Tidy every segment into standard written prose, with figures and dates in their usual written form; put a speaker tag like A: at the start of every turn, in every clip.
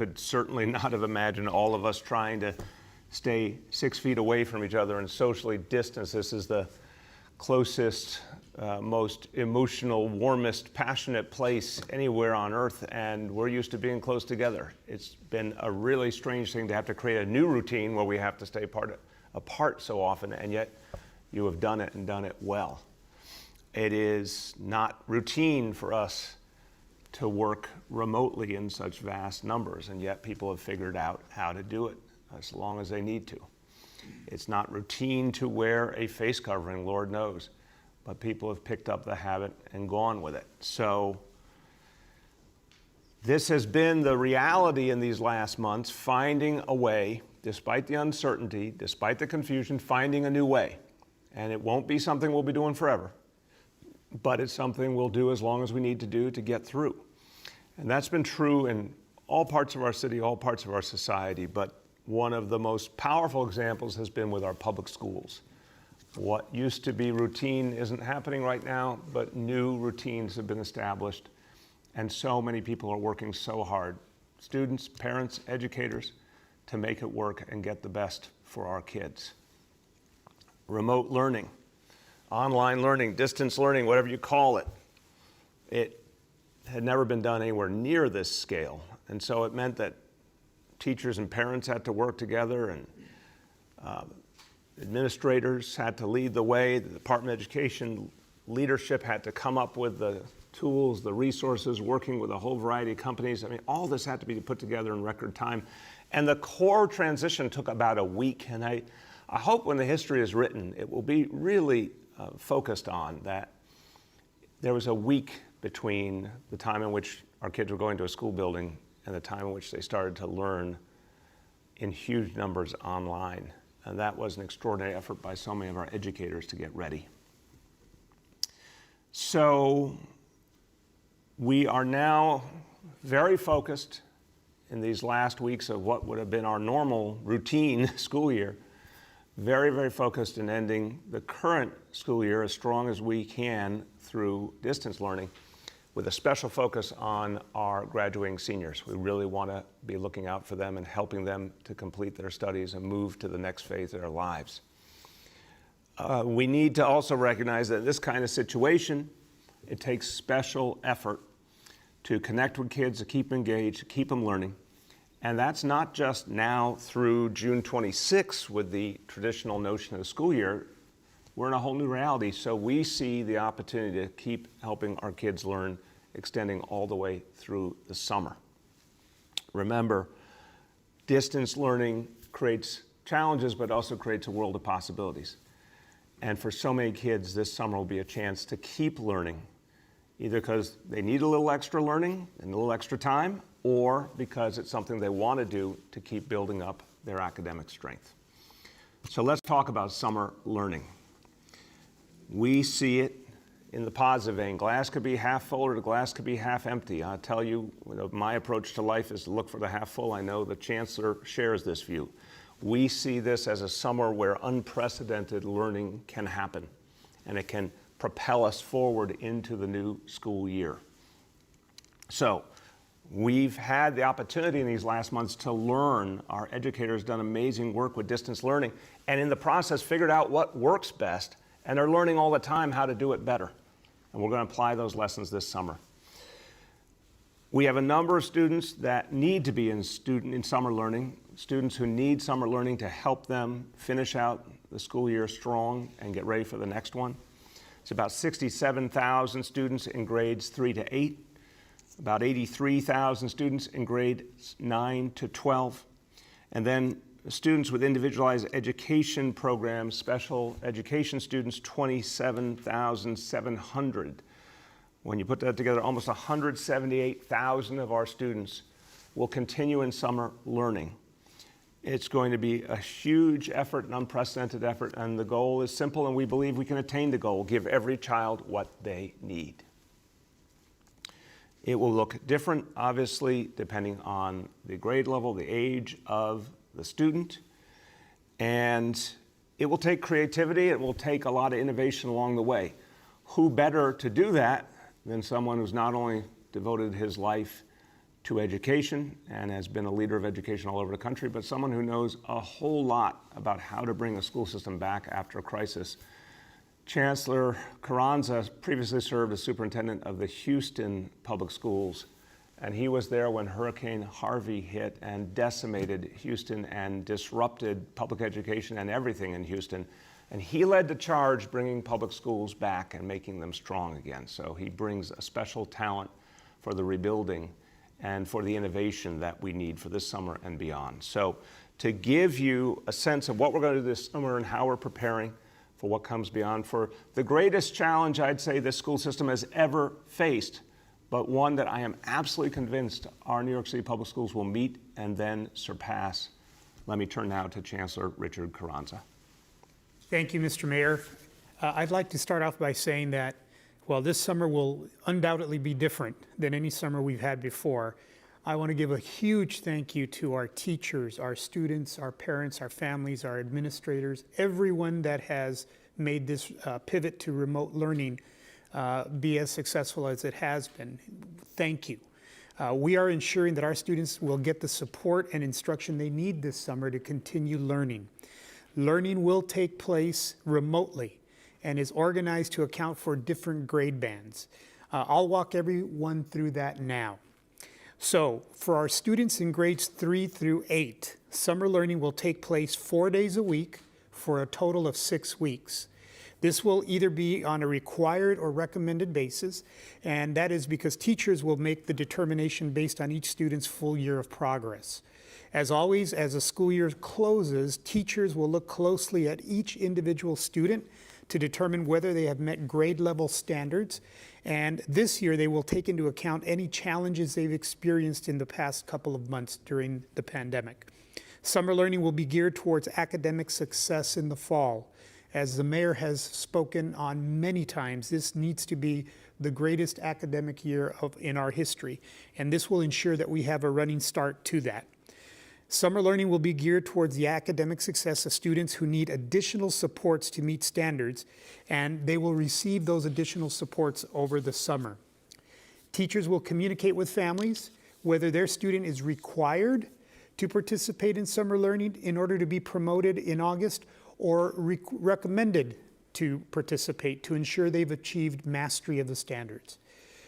A: could certainly not have imagined all of us trying to stay 6 feet away from each other and socially distance. This is the closest, most emotional, warmest, passionate place anywhere on earth, and we're used to being close together. It's been a really strange thing to have to create a new routine where we have to stay apart so often, and yet you have done it and done it well. It is not routine for us to work remotely in such vast numbers, and yet people have figured out how to do it as long as they need to. It's not routine to wear a face covering, Lord knows, but people have picked up the habit and gone with it. So this has been the reality in these last months, finding a way, despite the uncertainty, despite the confusion, finding a new way. And it won't be something we'll be doing forever, but it's something we'll do as long as we need to do to get through. And that's been true in all parts of our city, all parts of our society, but one of the most powerful examples has been with our public schools. What used to be routine isn't happening right now, but new routines have been established, and so many people are working so hard, students, parents, educators, to make it work and get the best for our kids. Remote learning, online learning, distance learning, whatever you call it, it had never been done anywhere near this scale, and so it meant that teachers and parents had to work together, and administrators had to lead the way. The Department of Education leadership had to come up with the tools, the resources, working with a whole variety of companies. I mean, all this had to be put together in record time. And the core transition took about a week. And I hope when the history is written, it will be really focused on that there was a week between the time in which our kids were going to a school building and the time in which they started to learn in huge numbers online. And that was an extraordinary effort by so many of our educators to get ready. So we are now very focused in these last weeks of what would have been our normal routine school year, very, very focused in ending the current school year as strong as we can through distance learning, with a special focus on our graduating seniors. We really want to be looking out for them and helping them to complete their studies and move to the next phase of their lives. We need to also recognize that in this kind of situation, it takes special effort to connect with kids, to keep them engaged, to keep them learning. And that's not just now through June 26th with the traditional notion of the school year. We're in a whole new reality, so we see the opportunity to keep helping our kids learn, extending all the way through the summer. Remember, distance learning creates challenges, but also creates a world of possibilities. And for so many kids, this summer will be a chance to keep learning, either because they need a little extra learning and a little extra time, or because it's something they want to do to keep building up their academic strength. So let's talk about summer learning. We see it in the positive vein. Glass could be half full or the glass could be half empty. I'll tell you, my approach to life is to look for the half full. I know the Chancellor shares this view. We see this as a summer where unprecedented learning can happen, and it can propel us forward into the new school year. So we've had the opportunity in these last months to learn. Our educators have done amazing work with distance learning, and in the process figured out what works best, and are learning all the time how to do it better. And we're going to apply those lessons this summer. We have a number of students that need to be in summer learning, students who need summer learning to help them finish out the school year strong and get ready for the next one. It's about 67,000 students in grades 3 to 8, about 83,000 students in grades 9 to 12, and then students with individualized education programs, special education students, 27,700. When you put that together, almost 178,000 of our students will continue in summer learning. It's going to be a huge effort, an unprecedented effort, and the goal is simple, and we believe we can attain the goal: give every child what they need. It will look different, obviously, depending on the grade level, the age of the student, and it will take creativity, it will take a lot of innovation along the way. Who better to do that than someone who's not only devoted his life to education and has been a leader of education all over the country, but someone who knows a whole lot about how to bring a school system back after a crisis. Chancellor Carranza previously served as superintendent of the Houston Public Schools, and he was there when Hurricane Harvey hit and decimated Houston and disrupted public education and everything in Houston. And he led the charge bringing public schools back and making them strong again. So he brings a special talent for the rebuilding and for the innovation that we need for this summer and beyond. So to give you a sense of what we're going to do this summer and how we're preparing for what comes beyond, for the greatest challenge I'd say this school system has ever faced, but one that I am absolutely convinced our New York City Public Schools will meet and then surpass. Let me turn now to Chancellor Richard Carranza.
B: Thank you, Mr. Mayor. I'd like to start off by saying that while this summer will undoubtedly be different than any summer we've had before, I want to give a huge thank you to our teachers, our students, our parents, our families, our administrators, everyone that has made this pivot to remote learning be as successful as it has been. Thank you. We are ensuring that our students will get the support and instruction they need this summer to continue learning. Learning will take place remotely and is organized to account for different grade bands. I'll walk everyone through that now. So for our students in grades 3 through 8, summer learning will take place 4 days a week for a total of 6 weeks. This will either be on a required or recommended basis, and that is because teachers will make the determination based on each student's full year of progress. As always, as the school year closes, teachers will look closely at each individual student to determine whether they have met grade level standards. And this year, they will take into account any challenges they've experienced in the past couple of months during the pandemic. Summer learning will be geared towards academic success in the fall. As the mayor has spoken on many times, this needs to be the greatest academic year in our history, and this will ensure that we have a running start to that. Summer learning will be geared towards the academic success of students who need additional supports to meet standards, and they will receive those additional supports over the summer. Teachers will communicate with families whether their student is required to participate in summer learning in order to be promoted in August, or recommended to participate to ensure they've achieved mastery of the standards.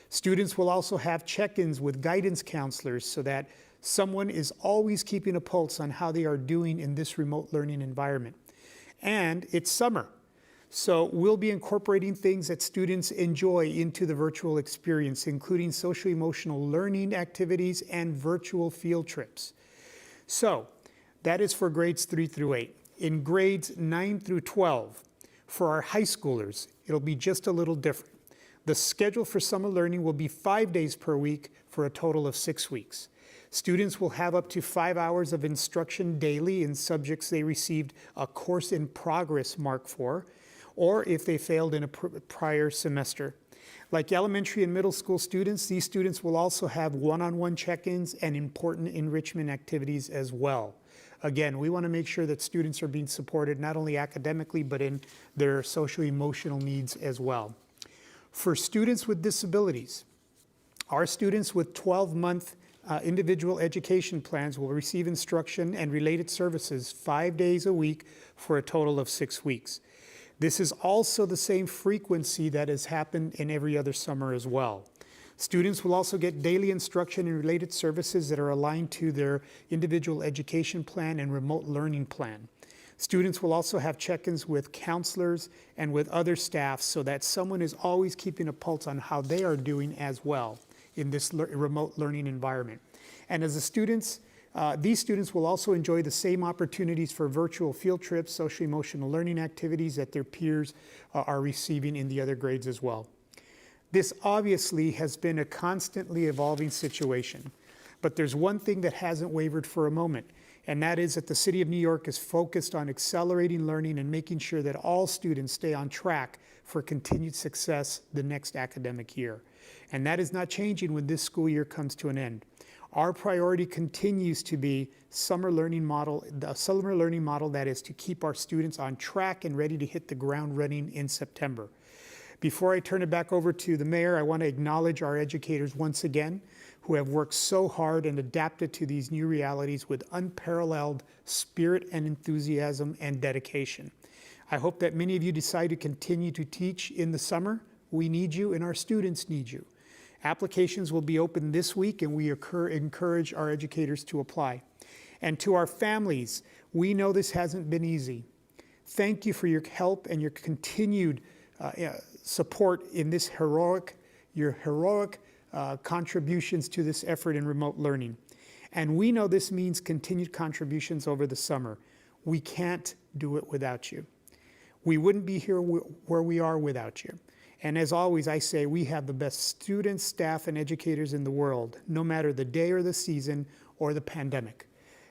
B: Students will also have check-ins with guidance counselors so that someone is always keeping a pulse on how they are doing in this remote learning environment. And it's summer, so we'll be incorporating things that students enjoy into the virtual experience, including social-emotional learning activities and virtual field trips. So that is for grades 3 through 8. In grades 9 through 12, for our high schoolers, it'll be just a little different. The schedule for summer learning will be 5 days per week for a total of 6 weeks. Students will have up to 5 hours of instruction daily in subjects they received a course in progress mark for, or if they failed in a prior semester. Like elementary and middle school students, these students will also have one-on-one check-ins and important enrichment activities as well. Again, we want to make sure that students are being supported not only academically, but in their social-emotional needs as well. For students with disabilities, our students with 12-month individual education plans will receive instruction and related services 5 days a week for a total of 6 weeks. This is also the same frequency that has happened in every other summer as well. Students will also get daily instruction and related services that are aligned to their individual education plan and remote learning plan. Students will also have check-ins with counselors and with other staff so that someone is always keeping a pulse on how they are doing as well in this remote learning environment. And as the students, these students will also enjoy the same opportunities for virtual field trips, social-emotional learning activities that their peers are receiving in the other grades as well. This obviously has been a constantly evolving situation, but there's one thing that hasn't wavered for a moment, and that is that the City of New York is focused on accelerating learning and making sure that all students stay on track for continued success the next academic year. And that is not changing when this school year comes to an end. Our priority continues to be the summer learning model that is to keep our students on track and ready to hit the ground running in September. Before I turn it back over to the mayor, I want to acknowledge our educators once again, who have worked so hard and adapted to these new realities with unparalleled spirit and enthusiasm and dedication. I hope that many of you decide to continue to teach in the summer. We need you and our students need you. Applications will be open this week and we encourage our educators to apply. And to our families, we know this hasn't been easy. Thank you for your help and your continued support in this heroic contributions to this effort in remote learning. And we know this means continued contributions over the summer. We can't do it without you. We wouldn't be here where we are without you. And as always, I say we have the best students, staff, and educators in the world, no matter the day or the season or the pandemic.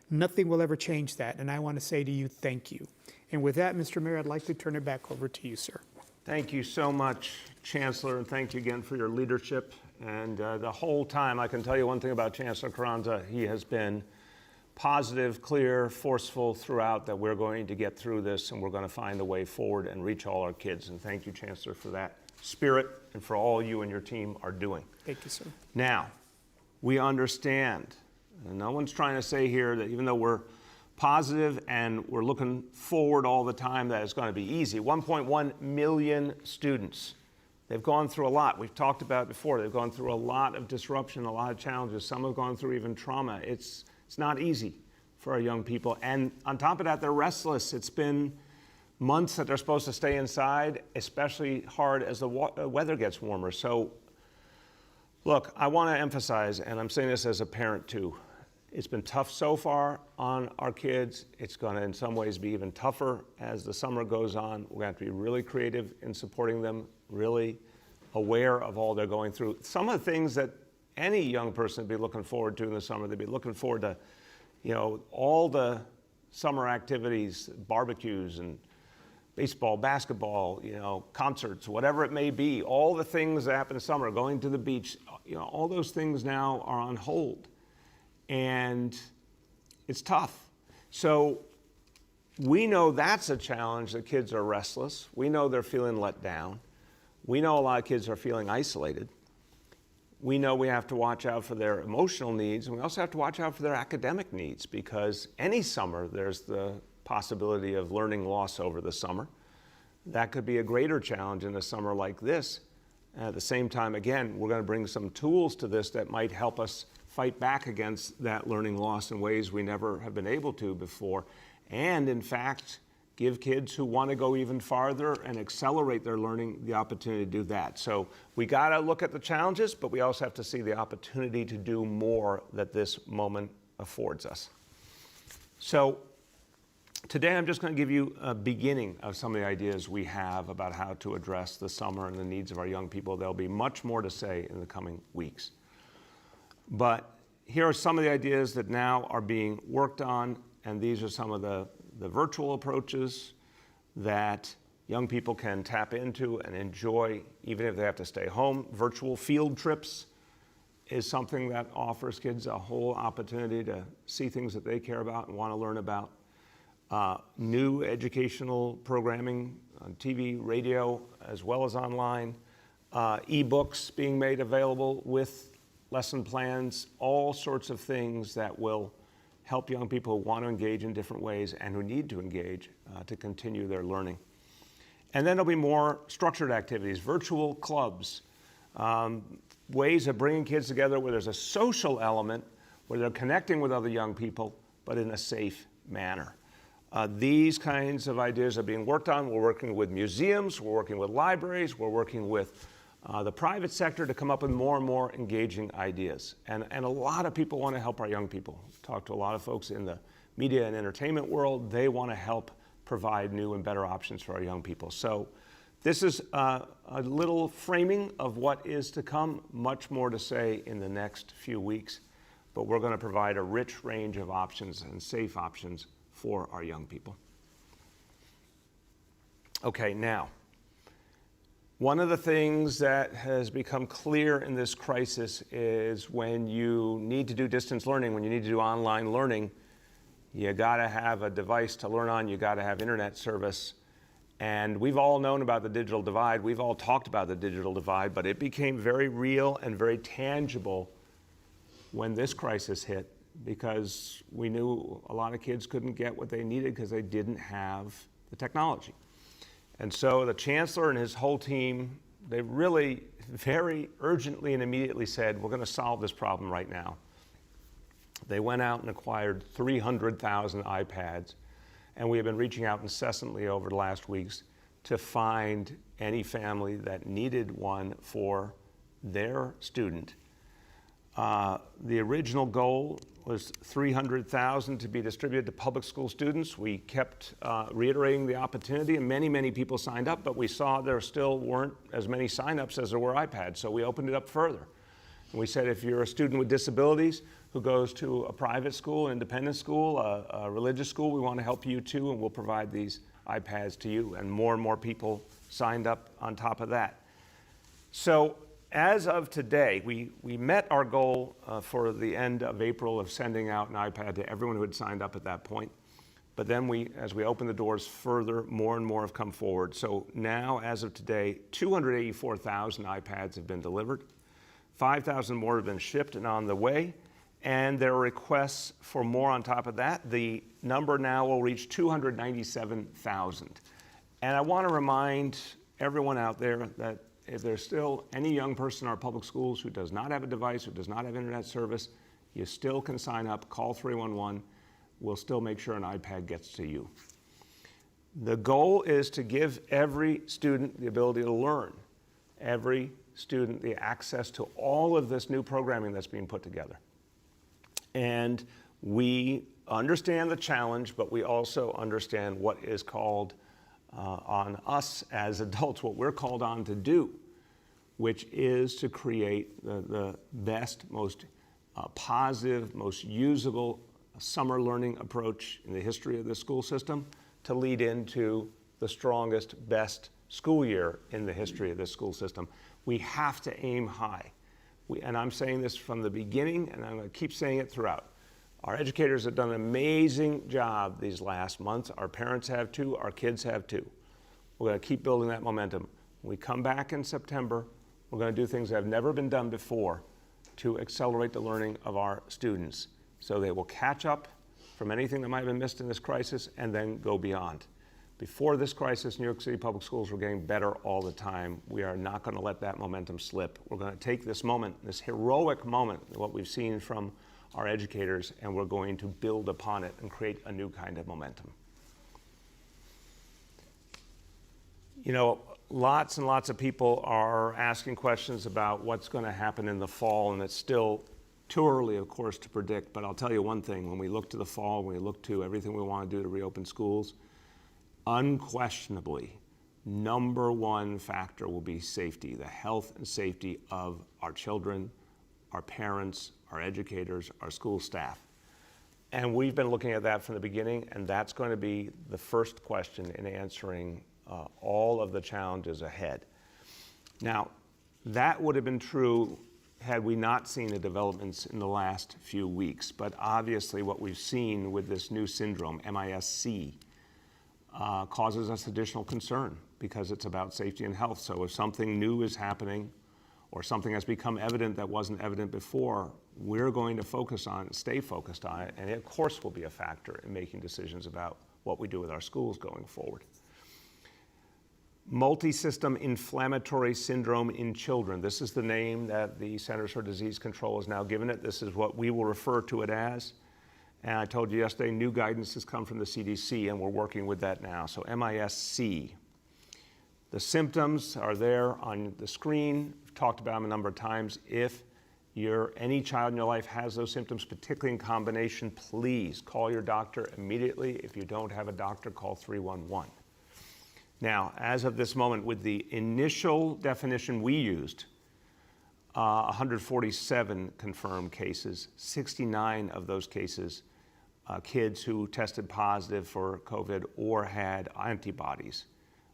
B: Nothing will ever change that, and I want to say to you, thank you. And with that, Mr. Mayor, I'd like to turn it back over to you, sir.
A: Thank you so much, Chancellor, and thank you again for your leadership. And the whole time, I can tell you one thing about Chancellor Carranza. He has been positive, clear, forceful throughout that we're going to get through this and we're going to find a way forward and reach all our kids. And thank you, Chancellor, for that spirit and for all you and your team are doing.
B: Thank you, sir.
A: Now, we understand, and no one's trying to say here that even though we're positive and we're looking forward all the time that it's going to be easy. 1.1 million students. They've gone through a lot. We've talked about it before. They've gone through a lot of disruption, a lot of challenges. Some have gone through even trauma. It's not easy for our young people. And on top of that, they're restless. It's been months that they're supposed to stay inside, especially hard as the weather gets warmer. So, look, I want to emphasize, and I'm saying this as a parent too, it's been tough so far on our kids. It's going to, in some ways, be even tougher as the summer goes on. We're going to have to be really creative in supporting them, really aware of all they're going through. Some of the things that any young person would be looking forward to in the summer, they'd be looking forward to, all the summer activities, barbecues and baseball, basketball, concerts, whatever it may be, all the things that happen in summer, going to the beach, all those things now are on hold. And it's tough. So we know that's a challenge, that kids are restless. We know they're feeling let down. We know a lot of kids are feeling isolated. We know we have to watch out for their emotional needs, and we also have to watch out for their academic needs, because any summer there's the possibility of learning loss over the summer. That could be a greater challenge in a summer like this. At the same time, again, we're going to bring some tools to this that might help us fight back against that learning loss in ways we never have been able to before, and in fact, give kids who want to go even farther and accelerate their learning the opportunity to do that. So we got to look at the challenges, but we also have to see the opportunity to do more that this moment affords us. So today I'm just going to give you a beginning of some of the ideas we have about how to address the summer and the needs of our young people. There'll be much more to say in the coming weeks. But here are some of the ideas that now are being worked on, and these are some of the virtual approaches that young people can tap into and enjoy even if they have to stay home. Virtual field trips is something that offers kids a whole opportunity to see things that they care about and want to learn about. New educational programming on TV, radio, as well as online. E-books being made available with lesson plans, all sorts of things that will help young people who want to engage in different ways and who need to engage to continue their learning. And then there'll be more structured activities, virtual clubs, ways of bringing kids together where there's a social element, where they're connecting with other young people, but in a safe manner. These kinds of ideas are being worked on. We're working with museums, we're working with libraries, we're working with the private sector to come up with more and more engaging ideas. And a lot of people want to help our young people. Talk to a lot of folks in the media and entertainment world. They want to help provide new and better options for our young people. So this is a little framing of what is to come, much more to say in the next few weeks. But we're going to provide a rich range of options and safe options for our young people. Okay, now, one of the things that has become clear in this crisis is when you need to do distance learning, when you need to do online learning, you got to have a device to learn on, you got to have internet service. And we've all known about the digital divide. We've all talked about the digital divide, but it became very real and very tangible when this crisis hit, because we knew a lot of kids couldn't get what they needed because they didn't have the technology. And so the chancellor and his whole team, they really very urgently and immediately said, we're going to solve this problem right now. They went out and acquired 300,000 iPads, and we have been reaching out incessantly over the last weeks to find any family that needed one for their student. The original goal was 300,000 to be distributed to public school students. We kept reiterating the opportunity, and many, many people signed up, but we saw there still weren't as many signups as there were iPads, so we opened it up further. And we said, if you're a student with disabilities who goes to a private school, an independent school, a religious school, we want to help you too, and we'll provide these iPads to you. And more people signed up on top of that. So as of today, we met our goal for the end of April of sending out an iPad to everyone who had signed up at that point. But then as we open the doors further, more and more have come forward. So now, as of today, 284,000 iPads have been delivered. 5,000 more have been shipped and on the way. And there are requests for more on top of that. The number now will reach 297,000. And I want to remind everyone out there that if there's still any young person in our public schools who does not have a device, who does not have internet service, you still can sign up, call 311. We'll still make sure an iPad gets to you. The goal is to give every student the ability to learn, every student the access to all of this new programming that's being put together. And we understand the challenge, but we also understand what is called on us as adults, what we're called on to do, which is to create the best, most positive, most usable summer learning approach in the history of the school system to lead into the strongest, best school year in the history of this school system. We have to aim high. And I'm saying this from the beginning, and I'm going to keep saying it throughout. Our educators have done an amazing job these last months. Our parents have too. Our kids have too. We're going to keep building that momentum. When we come back in September, we're going to do things that have never been done before to accelerate the learning of our students, so they will catch up from anything that might have been missed in this crisis and then go beyond. Before this crisis, New York City public schools were getting better all the time. We are not going to let that momentum slip. We're going to take this moment, this heroic moment, what we've seen from our educators, and we're going to build upon it and create a new kind of momentum. You know, lots and lots of people are asking questions about what's going to happen in the fall, and it's still too early, of course, to predict. But I'll tell you one thing, when we look to the fall, when we look to everything we want to do to reopen schools, unquestionably, number one factor will be safety, the health and safety of our children, our parents, our educators, our school staff. And we've been looking at that from the beginning, and that's going to be the first question in answering all of the challenges ahead. Now, that would have been true had we not seen the developments in the last few weeks. But obviously what we've seen with this new syndrome, MIS-C, causes us additional concern because it's about safety and health. So if something new is happening or something has become evident that wasn't evident before, we're going to focus on it, stay focused on it, and it of course will be a factor in making decisions about what we do with our schools going forward. Multisystem inflammatory syndrome in children. This is the name that the Centers for Disease Control has now given it. This is what we will refer to it as. And I told you yesterday, new guidance has come from the CDC, and we're working with that now. So MIS-C. The symptoms are there on the screen. We've talked about them a number of times. If any child in your life has those symptoms, particularly in combination, please call your doctor immediately. If you don't have a doctor, call 311. Now, as of this moment, with the initial definition we used, 147 confirmed cases, 69 of those cases, kids who tested positive for COVID or had antibodies.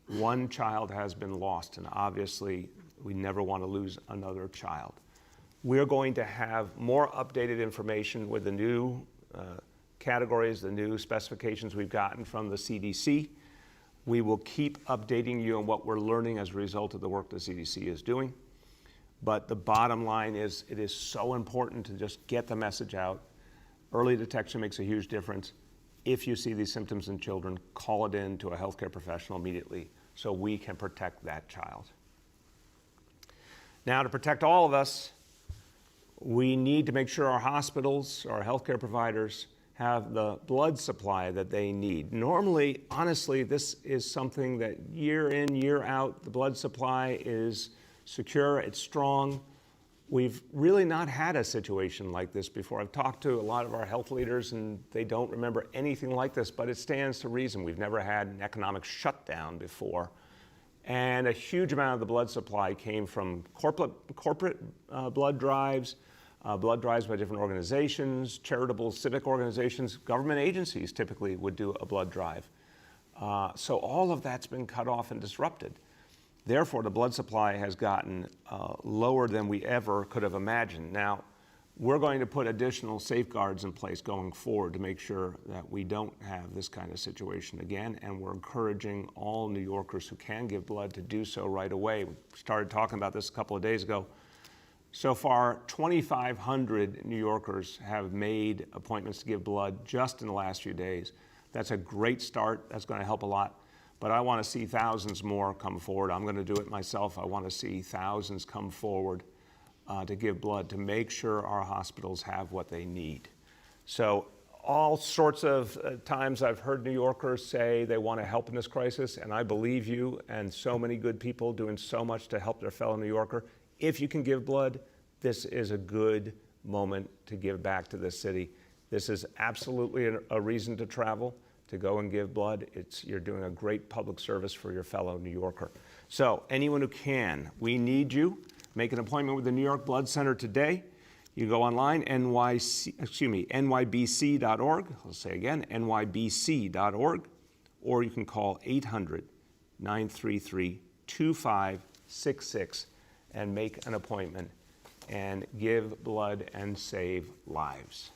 A: One child has been lost, and obviously we never want to lose another child. We're going to have more updated information with the new categories, the new specifications we've gotten from the CDC. We will keep updating you on what we're learning as a result of the work the CDC is doing. But the bottom line is it is so important to just get the message out. Early detection makes a huge difference. If you see these symptoms in children, call it in to a healthcare professional immediately so we can protect that child. Now, to protect all of us, we need to make sure our hospitals, our healthcare providers have the blood supply that they need. Normally, honestly, this is something that year in, year out, the blood supply is secure, it's strong. We've really not had a situation like this before. I've talked to a lot of our health leaders and they don't remember anything like this, but it stands to reason. We've never had an economic shutdown before. And a huge amount of the blood supply came from corporate blood drives by different organizations, charitable civic organizations, government agencies typically would do a blood drive. So all of that's been cut off and disrupted. Therefore, the blood supply has gotten lower than we ever could have imagined. Now, we're going to put additional safeguards in place going forward to make sure that we don't have this kind of situation again, and we're encouraging all New Yorkers who can give blood to do so right away. We started talking about this a couple of days ago. So far, 2,500 New Yorkers have made appointments to give blood just in the last few days. That's a great start. That's going to help a lot. But I want to see thousands more come forward. I'm going to do it myself. I want to see thousands come forward to give blood to make sure our hospitals have what they need. So all sorts of times I've heard New Yorkers say they want to help in this crisis, and I believe you, and so many good people doing so much to help their fellow New Yorker. If you can give blood, this is a good moment to give back to this city. This is absolutely a reason to travel, to go and give blood. You're doing a great public service for your fellow New Yorker. So anyone who can, we need you. Make an appointment with the New York Blood Center today. You go online, nybc.org. I'll say again, nybc.org, or you can call 800-933-2566 and make an appointment and give blood and save lives.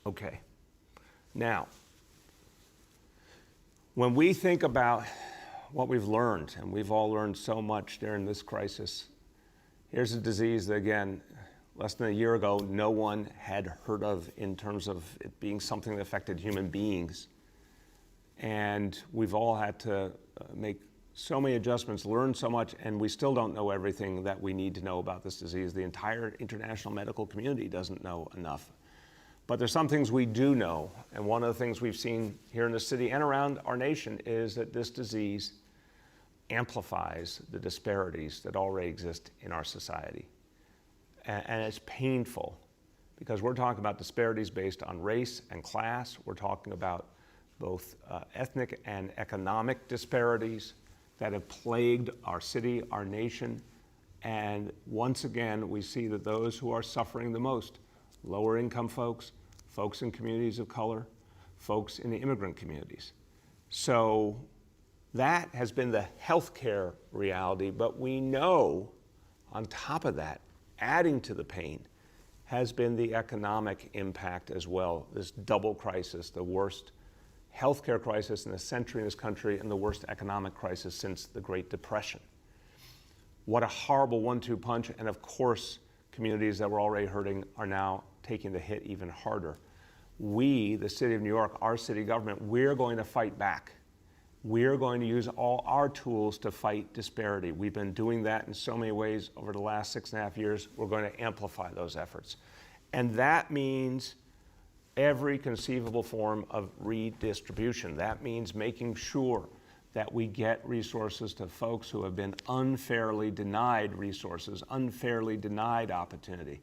A: Okay. Now, when we think about what we've learned, and we've all learned so much during this crisis, here's a disease that, again, less than a year ago, no one had heard of in terms of it being something that affected human beings. And we've all had to make so many adjustments, learn so much, and we still don't know everything that we need to know about this disease. The entire international medical community doesn't know enough. But there's some things we do know, and one of the things we've seen here in the city and around our nation is that this disease amplifies the disparities that already exist in our society. And it's painful because we're talking about disparities based on race and class. We're talking about both ethnic and economic disparities that have plagued our city, our nation. And once again, we see that those who are suffering the most, lower income folks, folks in communities of color, folks in the immigrant communities. So that has been the healthcare reality, but we know on top of that, adding to the pain, has been the economic impact as well. This double crisis, the worst healthcare crisis in a century in this country and the worst economic crisis since the Great Depression. What a horrible 1-2 punch, and of course, communities that were already hurting are now taking the hit even harder. We, the city of New York, our city government, we're going to fight back. We're going to use all our tools to fight disparity. We've been doing that in so many ways over the last 6.5 years. We're going to amplify those efforts. And that means every conceivable form of redistribution. That means making sure that we get resources to folks who have been unfairly denied resources, unfairly denied opportunity.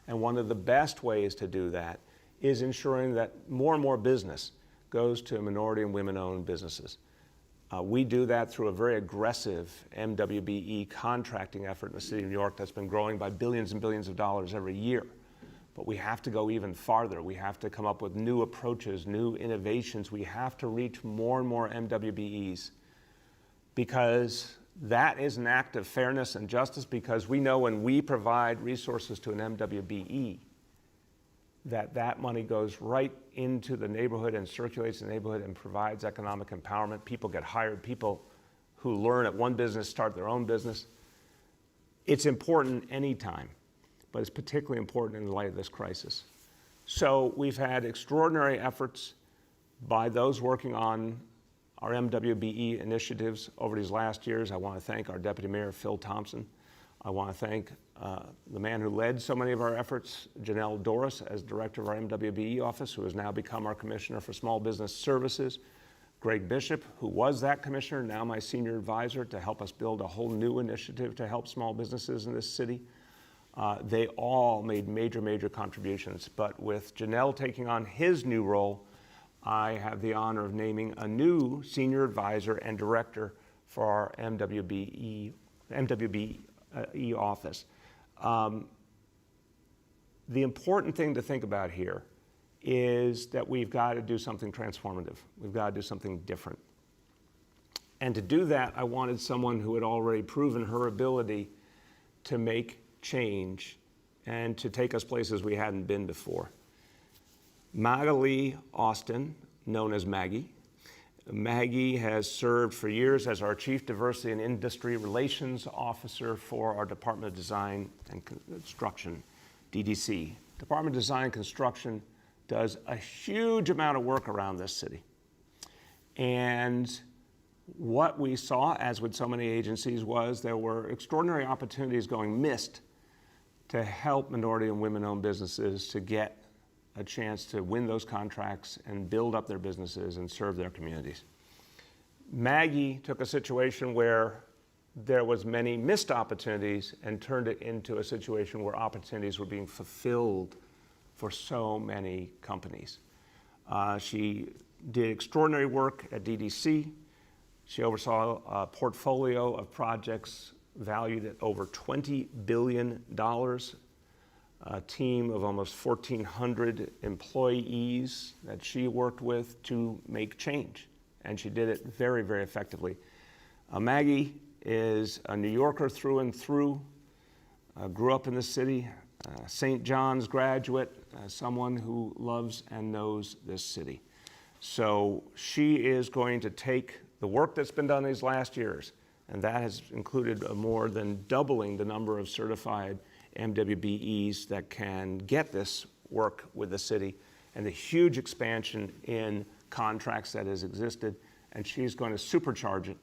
A: And one of the best ways to do that is ensuring that more and more business goes to minority and women-owned businesses. We do that through a very aggressive MWBE contracting effort in the city of New York that's been growing by billions and billions of dollars every year. But we have to go even farther. We have to come up with new approaches, new innovations. We have to reach more and more MWBEs, because that is an act of fairness and justice, because we know when we provide resources to an MWBE, that money goes right into the neighborhood and circulates in the neighborhood and provides economic empowerment. People get hired, people who learn at one business start their own business. It's important anytime, but it's particularly important in the light of this crisis. So we've had extraordinary efforts by those working on our MWBE initiatives over these last years. I want to thank our Deputy Mayor, Phil Thompson. I want to thank the man who led so many of our efforts, Janelle Doris, as director of our MWBE office, who has now become our Commissioner for Small Business Services. Greg Bishop, who was that commissioner, now my senior advisor, to help us build a whole new initiative to help small businesses in this city. They all made major, major contributions. But with Janelle taking on his new role, I have the honor of naming a new senior advisor and director for our MWBE office. The important thing to think about here is that we've got to do something transformative. We've got to do something different. And to do that, I wanted someone who had already proven her ability to make change and to take us places we hadn't been before. Magali Austin, known as Maggie. Maggie has served for years as our Chief Diversity and Industry Relations Officer for our Department of Design and Construction, DDC. Department of Design and Construction does a huge amount of work around this city. And what we saw, as with so many agencies, was there were extraordinary opportunities going missed to help minority and women-owned businesses to get a chance to win those contracts and build up their businesses and serve their communities. Maggie took a situation where there was many missed opportunities and turned it into a situation where opportunities were being fulfilled for so many companies. She did extraordinary work at DDC. She oversaw a portfolio of projects valued at over $20 billion, a team of almost 1,400 employees that she worked with to make change. And she did it very, very effectively. Maggie is a New Yorker through and through, grew up in the city, St. John's graduate, someone who loves and knows this city. So she is going to take the work that's been done these last years, and that has included more than doubling the number of certified MWBEs that can get this work with the city, and the huge expansion in contracts that has existed, and she's going to supercharge it,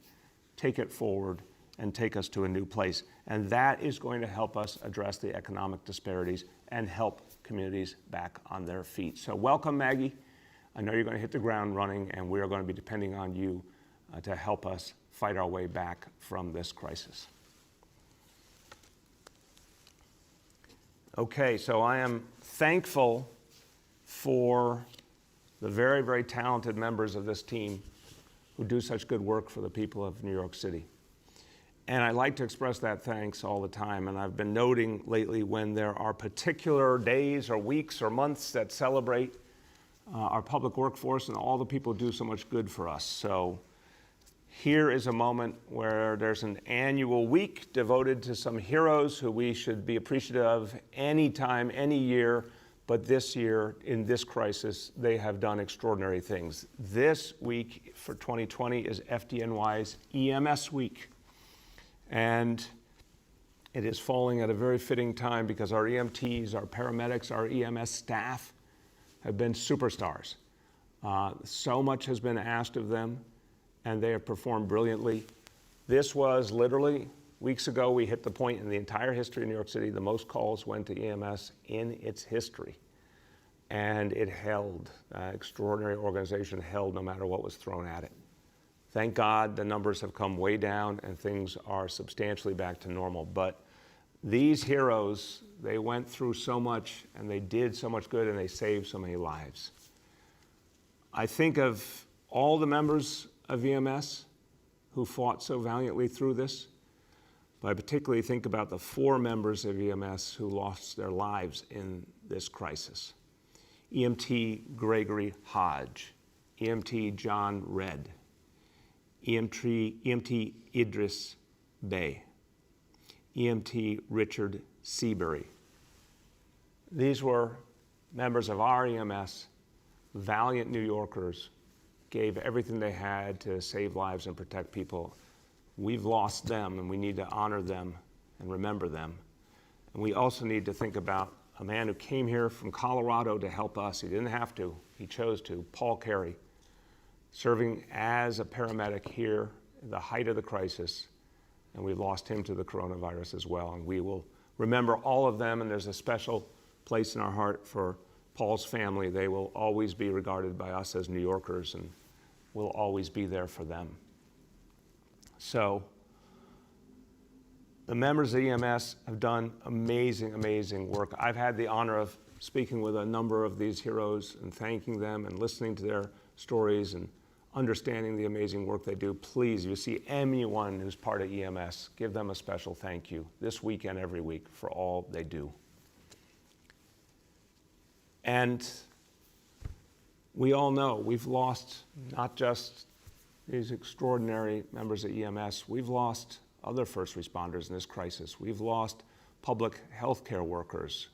A: take it forward, and take us to a new place. And that is going to help us address the economic disparities and help communities back on their feet. So welcome, Maggie. I know you're going to hit the ground running, and we are going to be depending on you to help us fight our way back from this crisis. Okay, so I am thankful for the very, very talented members of this team who do such good work for the people of New York City. And I like to express that thanks all the time. And I've been noting lately when there are particular days or weeks or months that celebrate our public workforce and all the people who do so much good for us. So here is a moment where there's an annual week devoted to some heroes who we should be appreciative of anytime, any year. But this year, in this crisis, they have done extraordinary things. This week for 2020 is FDNY's EMS week. And it is falling at a very fitting time because our EMTs, our paramedics, our EMS staff have been superstars. So much has been asked of them, and they have performed brilliantly. This was literally, weeks ago, we hit the point in the entire history of New York City, the most calls went to EMS in its history. And it held, extraordinary organization held no matter what was thrown at it. Thank God the numbers have come way down and things are substantially back to normal. But these heroes, they went through so much and they did so much good and they saved so many lives. I think of all the members of EMS who fought so valiantly through this, but I particularly think about the 4 members of EMS who lost their lives in this crisis. EMT Gregory Hodge, EMT John Redd, EMT Idris Bey, EMT Richard Seabury. These were members of our EMS, valiant New Yorkers, gave everything they had to save lives and protect people. We've lost them, and we need to honor them and remember them. And we also need to think about a man who came here from Colorado to help us. He didn't have to, he chose to, Paul Carey, serving as a paramedic here at the height of the crisis, and we've lost him to the coronavirus as well. And we will remember all of them, and there's a special place in our heart for Paul's family. They will always be regarded by us as New Yorkers, and we'll always be there for them. So, the members of EMS have done amazing, amazing work. I've had the honor of speaking with a number of these heroes and thanking them and listening to their stories and understanding the amazing work they do. Please, if you see anyone who's part of EMS, give them a special thank you this week and every week for all they do. And we all know we've lost not just these extraordinary members of EMS, we've lost other first responders in this crisis. We've lost public health care workers.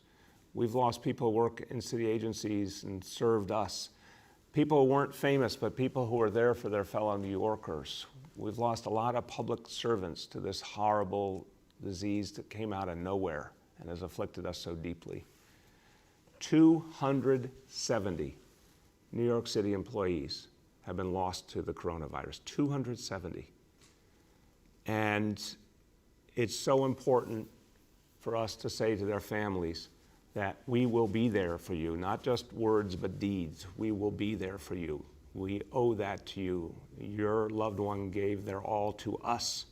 A: We've lost people who work in city agencies and served us. People who weren't famous, but people who were there for their fellow New Yorkers. We've lost a lot of public servants to this horrible disease that came out of nowhere and has afflicted us so deeply. 270 New York City employees have been lost to the coronavirus, 270. And it's so important for us to say to their families that we will be there for you, not just words, but deeds. We will be there for you. We owe that to you. Your loved one gave their all to us.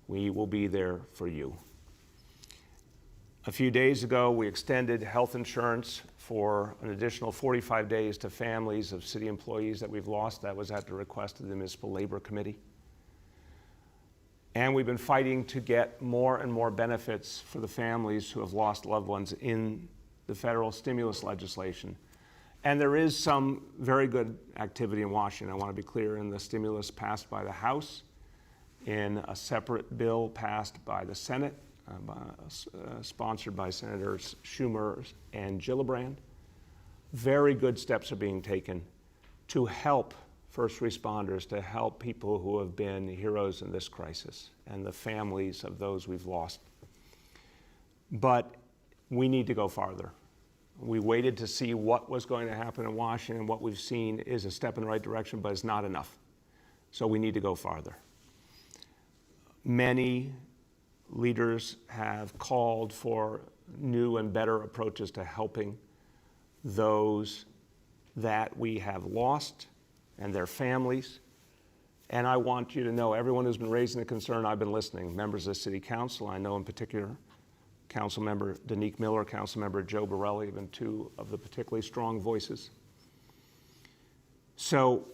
A: We will be there for you. A few days ago, we extended health insurance for an additional 45 days to families of city employees that we've lost. That was at the request of the Municipal Labor Committee. And we've been fighting to get more and more benefits for the families who have lost loved ones in the federal stimulus legislation. And there is some very good activity in Washington. I want to be clear, in the stimulus passed by the House, in a separate bill passed by the Senate, sponsored by Senators Schumer and Gillibrand. Very good steps are being taken to help first responders, to help people who have been heroes in this crisis and the families of those we've lost. But we need to go farther. We waited to see what was going to happen in Washington. What we've seen is a step in the right direction, but it's not enough. So we need to go farther. Many leaders have called for new and better approaches to helping those that we have lost and their families. And I want you to know, everyone who's been raising the concern, I've been listening. Members of the City Council, I know in particular, Councilmember Danique Miller, Councilmember Joe Borelli have been two of the particularly strong voices. So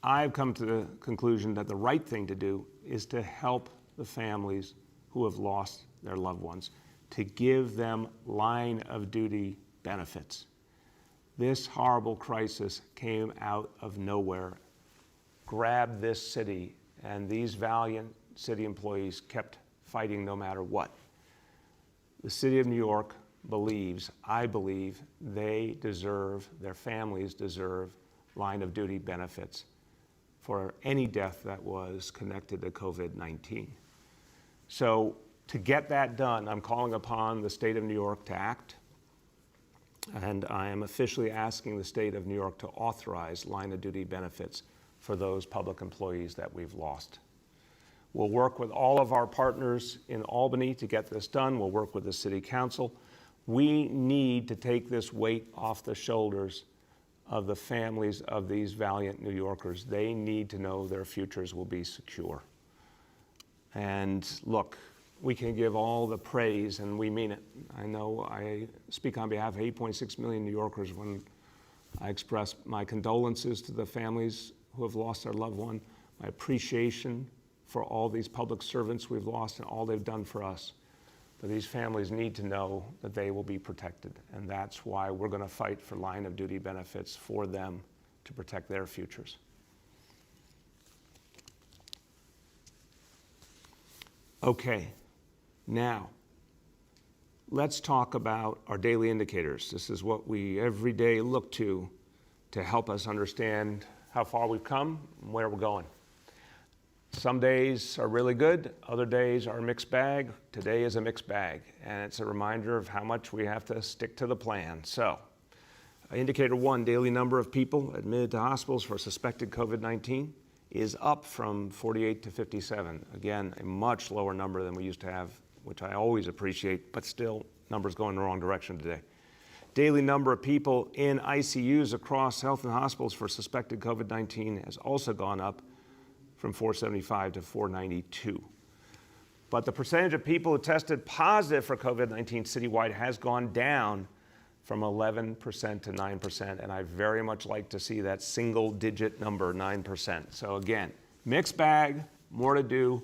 A: I've come to the conclusion that the right thing to do is to help the families who have lost their loved ones, to give them line of duty benefits. This horrible crisis came out of nowhere, grabbed this city, and these valiant city employees kept fighting no matter what. The city of New York believes, I believe, they deserve, their families deserve line of duty benefits for any death that was connected to COVID-19. So to get that done, I'm calling upon the state of New York to act. And I am officially asking the state of New York to authorize line of duty benefits for those public employees that we've lost. We'll work with all of our partners in Albany to get this done. We'll work with the City Council. We need to take this weight off the shoulders of the families of these valiant New Yorkers. They need to know their futures will be secure. And look, we can give all the praise, and we mean it. I know I speak on behalf of 8.6 million New Yorkers when I express my condolences to the families who have lost their loved one, my appreciation for all these public servants we've lost and all they've done for us. But these families need to know that they will be protected, and that's why we're going to fight for line of duty benefits for them to protect their futures. Okay. Now, let's talk about our daily indicators. This is what we every day look to help us understand how far we've come and where we're going. Some days are really good, other days are a mixed bag. Today is a mixed bag, and it's a reminder of how much we have to stick to the plan. So, indicator 1, daily number of people admitted to hospitals for suspected COVID-19 is up from 48 to 57. Again, a much lower number than we used to have, which I always appreciate, but still, numbers going in the wrong direction today. Daily number of people in ICUs across health and hospitals for suspected COVID-19 has also gone up from 475 to 492. But the percentage of people who tested positive for COVID-19 citywide has gone down from 11% to 9%, and I very much like to see that single-digit number, 9%. So again, mixed bag, more to do.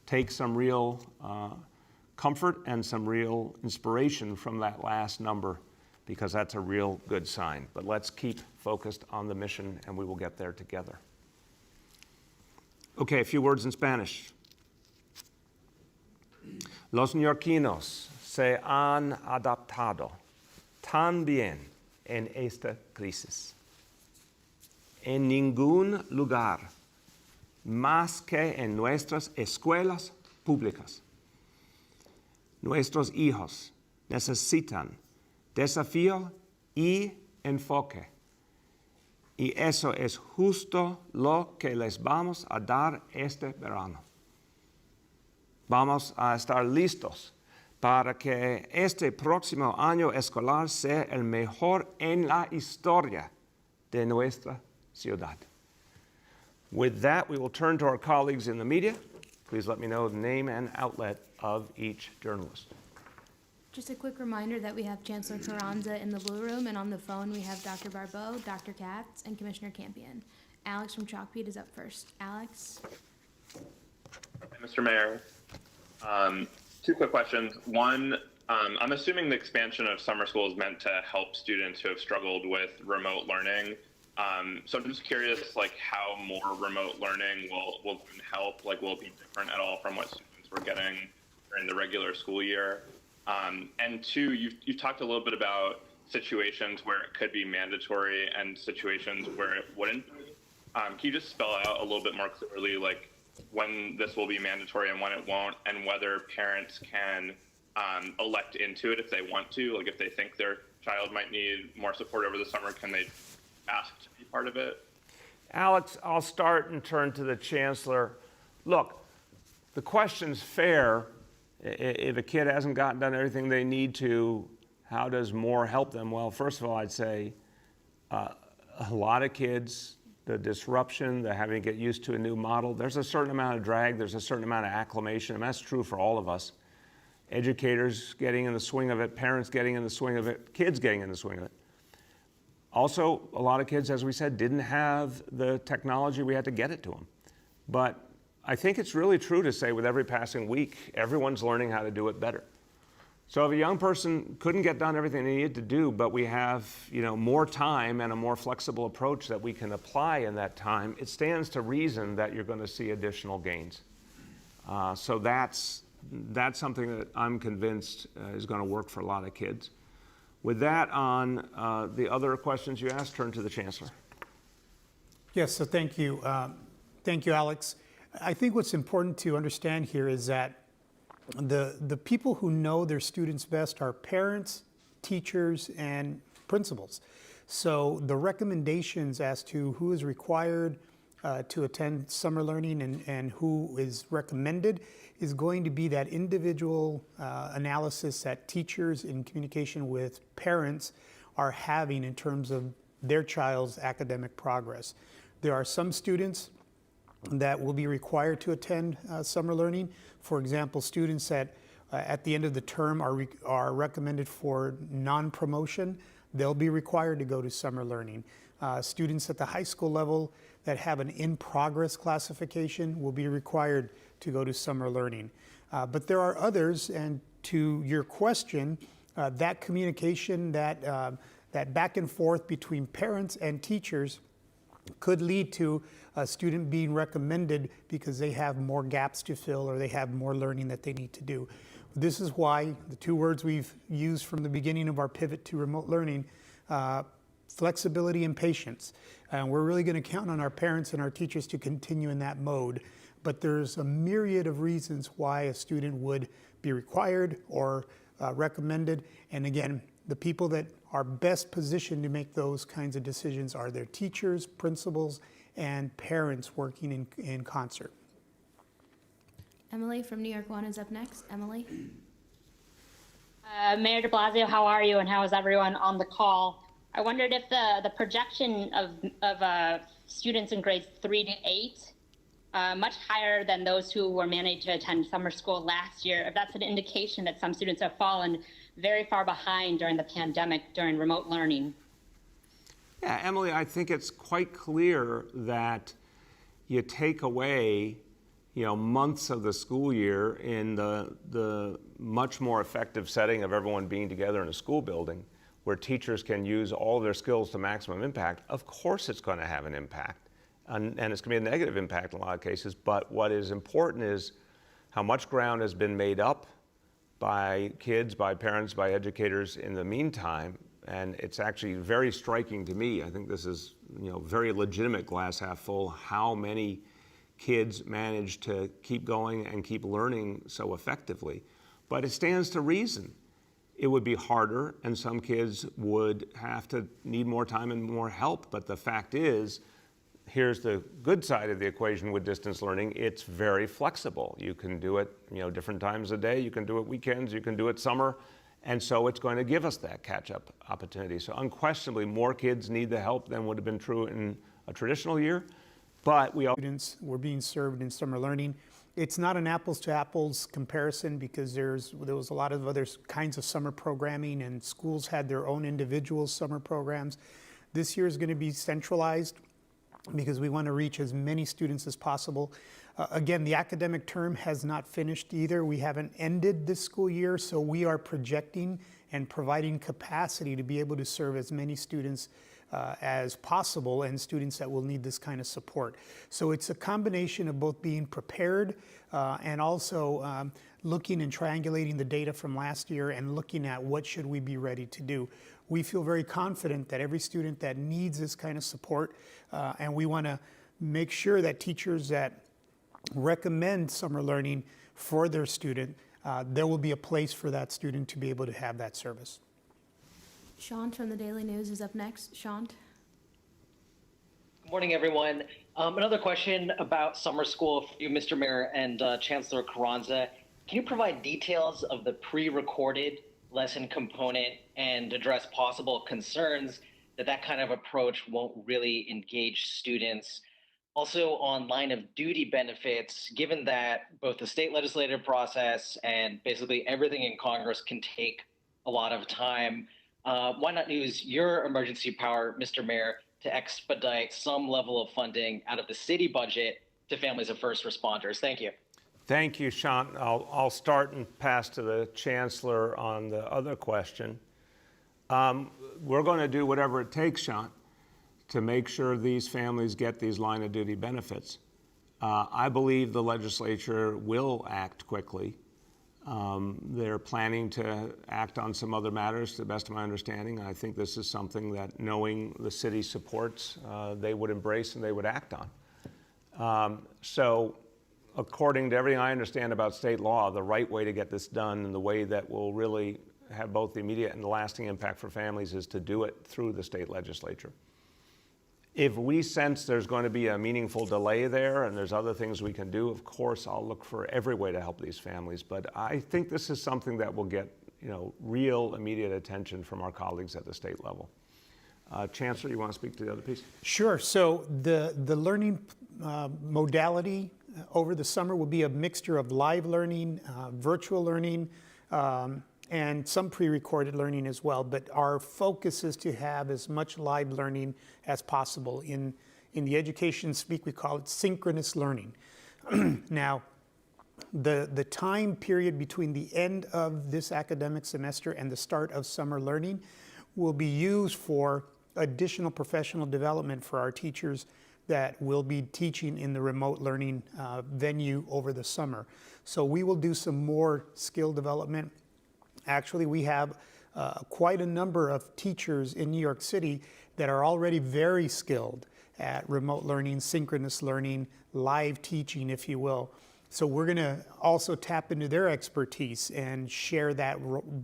A: Take some real comfort and some real inspiration from that last number, because that's a real good sign. But let's keep focused on the mission, and we will get there together. Okay, a few words in Spanish. Los neoyorquinos se han adaptado tan bien en esta crisis. En ningún lugar más que en nuestras escuelas públicas. Nuestros hijos necesitan desafío y enfoque. Y eso es justo lo que les vamos a dar este verano. Vamos a estar listos para que este próximo año escolar sea el mejor en la historia de nuestra ciudad. With that, we will turn to our colleagues in the media. Please let me know the name and outlet of each journalist.
C: Just a quick reminder that we have Chancellor Carranza in the blue room, and on the phone we have Dr. Barbeau, Dr. Katz, and Commissioner Campion. Alex from Chalkbeat is up first. Alex?
D: Mr. Mayor, two quick questions. One, I'm assuming the expansion of summer school is meant to help students who have struggled with remote learning. So I'm just curious, like, how more remote learning will help? Like, will it be different at all from what students were getting during the regular school year? And two, you talked a little bit about situations where it could be mandatory and situations where it wouldn't. Can you just spell out a little bit more clearly, like, when this will be mandatory and when it won't, and whether parents can elect into it if they want to? Like, if they think their child might need more support over the summer, can they ask to be part of it?
A: Alex, I'll start and turn to the Chancellor. Look, the question's fair. If a kid hasn't done everything they need to, how does more help them? Well, first of all, I'd say a lot of kids, the disruption, the having to get used to a new model, there's a certain amount of drag, there's a certain amount of acclimation, and that's true for all of us. Educators getting in the swing of it, parents getting in the swing of it, kids getting in the swing of it. Also, a lot of kids, as we said, didn't have the technology, we had to get it to them. But I think it's really true to say with every passing week, everyone's learning how to do it better. So if a young person couldn't get done everything they needed to do, but we have, more time and a more flexible approach that we can apply in that time, it stands to reason that you're going to see additional gains. So that's something that I'm convinced is going to work for a lot of kids. With that, on the other questions you asked, turn to the Chancellor.
B: Yes, so thank you. Thank you, Alex. I think what's important to understand here is that the people who know their students best are parents, teachers, and principals. So the recommendations as to who is required to attend summer learning and who is recommended is going to be that individual analysis that teachers in communication with parents are having in terms of their child's academic progress. There are some students that will be required to attend summer learning. For example, students that at the end of the term are recommended for non-promotion, they'll be required to go to summer learning. Students at the high school level that have an in-progress classification will be required to go to summer learning. But there are others, and to your question, that communication, that back and forth between parents and teachers could lead to a student being recommended because they have more gaps to fill or they have more learning that they need to do. This is why the two words we've used from the beginning of our pivot to remote learning, flexibility and patience. And we're really going to count on our parents and our teachers to continue in that mode. But there's a myriad of reasons why a student would be required or recommended. And again, the people that are best positioned to make those kinds of decisions are their teachers, principals, and parents working in concert.
C: Emily from New York One is up next. Emily?
E: Mayor de Blasio, how are you, and how is everyone on the call? I wondered if the projection of students in grades 3 to 8, much higher than those who were managed to attend summer school last year, if that's an indication that some students have fallen very far behind during the pandemic, during remote learning.
A: Yeah, Emily, I think it's quite clear that you take away, months of the school year in the much more effective setting of everyone being together in a school building where teachers can use all their skills to maximum impact. Of course it's going to have an impact, and it's going to be a negative impact in a lot of cases, but what is important is how much ground has been made up by kids, by parents, by educators in the meantime. And it's actually very striking to me. I think this is, very legitimate glass half full, how many kids manage to keep going and keep learning so effectively. But it stands to reason. It would be harder, and some kids would have to need more time and more help. But the fact is, here's the good side of the equation with distance learning. It's very flexible. You can do it, different times of day. You can do it weekends. You can do it summer. And so it's going to give us that catch-up opportunity. So unquestionably, more kids need the help than would have been true in a traditional year. But
B: Students were being served in summer learning. It's not an apples to apples comparison because there was a lot of other kinds of summer programming, and schools had their own individual summer programs. This year is going to be centralized because we want to reach as many students as possible. Again, the academic term has not finished either. We haven't ended this school year, so we are projecting and providing capacity to be able to serve as many students as possible, and students that will need this kind of support. So it's a combination of both being prepared and also looking and triangulating the data from last year and looking at what should we be ready to do. We feel very confident that every student that needs this kind of support, and we want to make sure that teachers that recommend summer learning for their student, there will be a place for that student to be able to have that service.
C: Shant from the Daily News is up next. Shant?
F: Good morning, everyone. Another question about summer school for you, Mr. Mayor and Chancellor Carranza. Can you provide details of the pre-recorded lesson component and address possible concerns that kind of approach won't really engage students? Also, on line of duty benefits, given that both the state legislative process and basically everything in Congress can take a lot of time, why not use your emergency power, Mr. Mayor, to expedite some level of funding out of the city budget to families of first responders? Thank you.
A: Thank you, Shant. I'll start and pass to the Chancellor on the other question. We're going to do whatever it takes, Shant, to make sure these families get these line of duty benefits. I believe the legislature will act quickly. They're planning to act on some other matters, to the best of my understanding. I think this is something that, knowing the city supports, they would embrace and they would act on. So according to everything I understand about state law, the right way to get this done and the way that will really have both the immediate and the lasting impact for families is to do it through the state legislature. If we sense there's going to be a meaningful delay there and there's other things we can do, of course, I'll look for every way to help these families. But I think this is something that will get, real immediate attention from our colleagues at the state level. Chancellor, you want to speak to the other piece?
B: Sure. So the learning modality over the summer will be a mixture of live learning, virtual learning, and some pre-recorded learning as well. But our focus is to have as much live learning as possible. In the education speak, we call it synchronous learning. Now, the time period between the end of this academic semester and the start of summer learning will be used for additional professional development for our teachers that will be teaching in the remote learning venue over the summer. So we will do some more skill development. Actually, we have quite a number of teachers in New York City that are already very skilled at remote learning, synchronous learning, live teaching, if you will. So we're going to also tap into their expertise and share that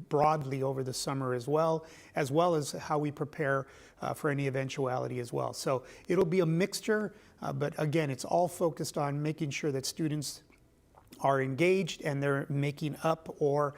B: broadly over the summer as well as how we prepare for any eventuality as well. So it'll be a mixture, but again, it's all focused on making sure that students are engaged and they're making up or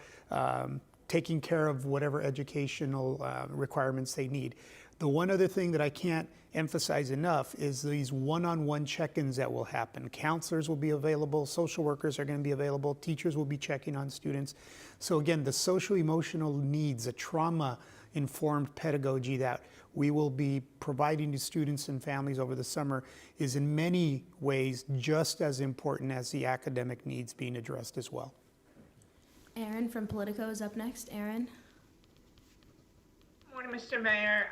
B: taking care of whatever educational requirements they need. The one other thing that I can't emphasize enough is these one-on-one check-ins that will happen. Counselors will be available, social workers are going to be available, teachers will be checking on students. So again, the social-emotional needs, a trauma-informed pedagogy that we will be providing to students and families over the summer is in many ways just as important as the academic needs being addressed as well.
C: Aaron from Politico is up next. Aaron?
G: Good morning, Mr. Mayor.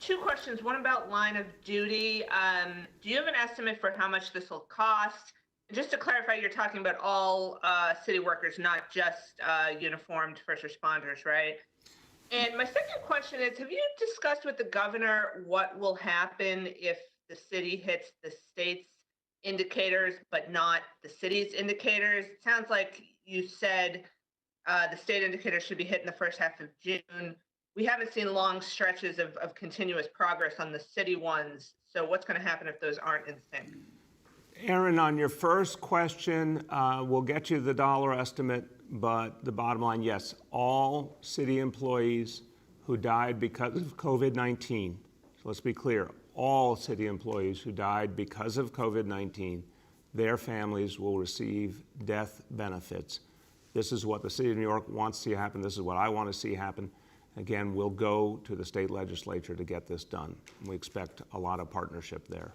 G: Two questions. One about line of duty. Do you have an estimate for how much this will cost? And just to clarify, you're talking about all city workers, not just uniformed first responders, right? And my second question is, have you discussed with the governor what will happen if the city hits the state's indicators, but not the city's indicators? It sounds like you said the state indicators should be hit in the first half of June. We haven't seen long stretches of continuous progress on the city ones. So what's going to happen if those aren't in sync?
A: Aaron, on your first question, we'll get you the dollar estimate, but the bottom line, yes, all city employees who died because of COVID-19, so let's be clear, all city employees who died because of COVID-19, their families will receive death benefits. This is what the city of New York wants to see happen. This is what I want to see happen. Again, we'll go to the state legislature to get this done. We expect a lot of partnership there.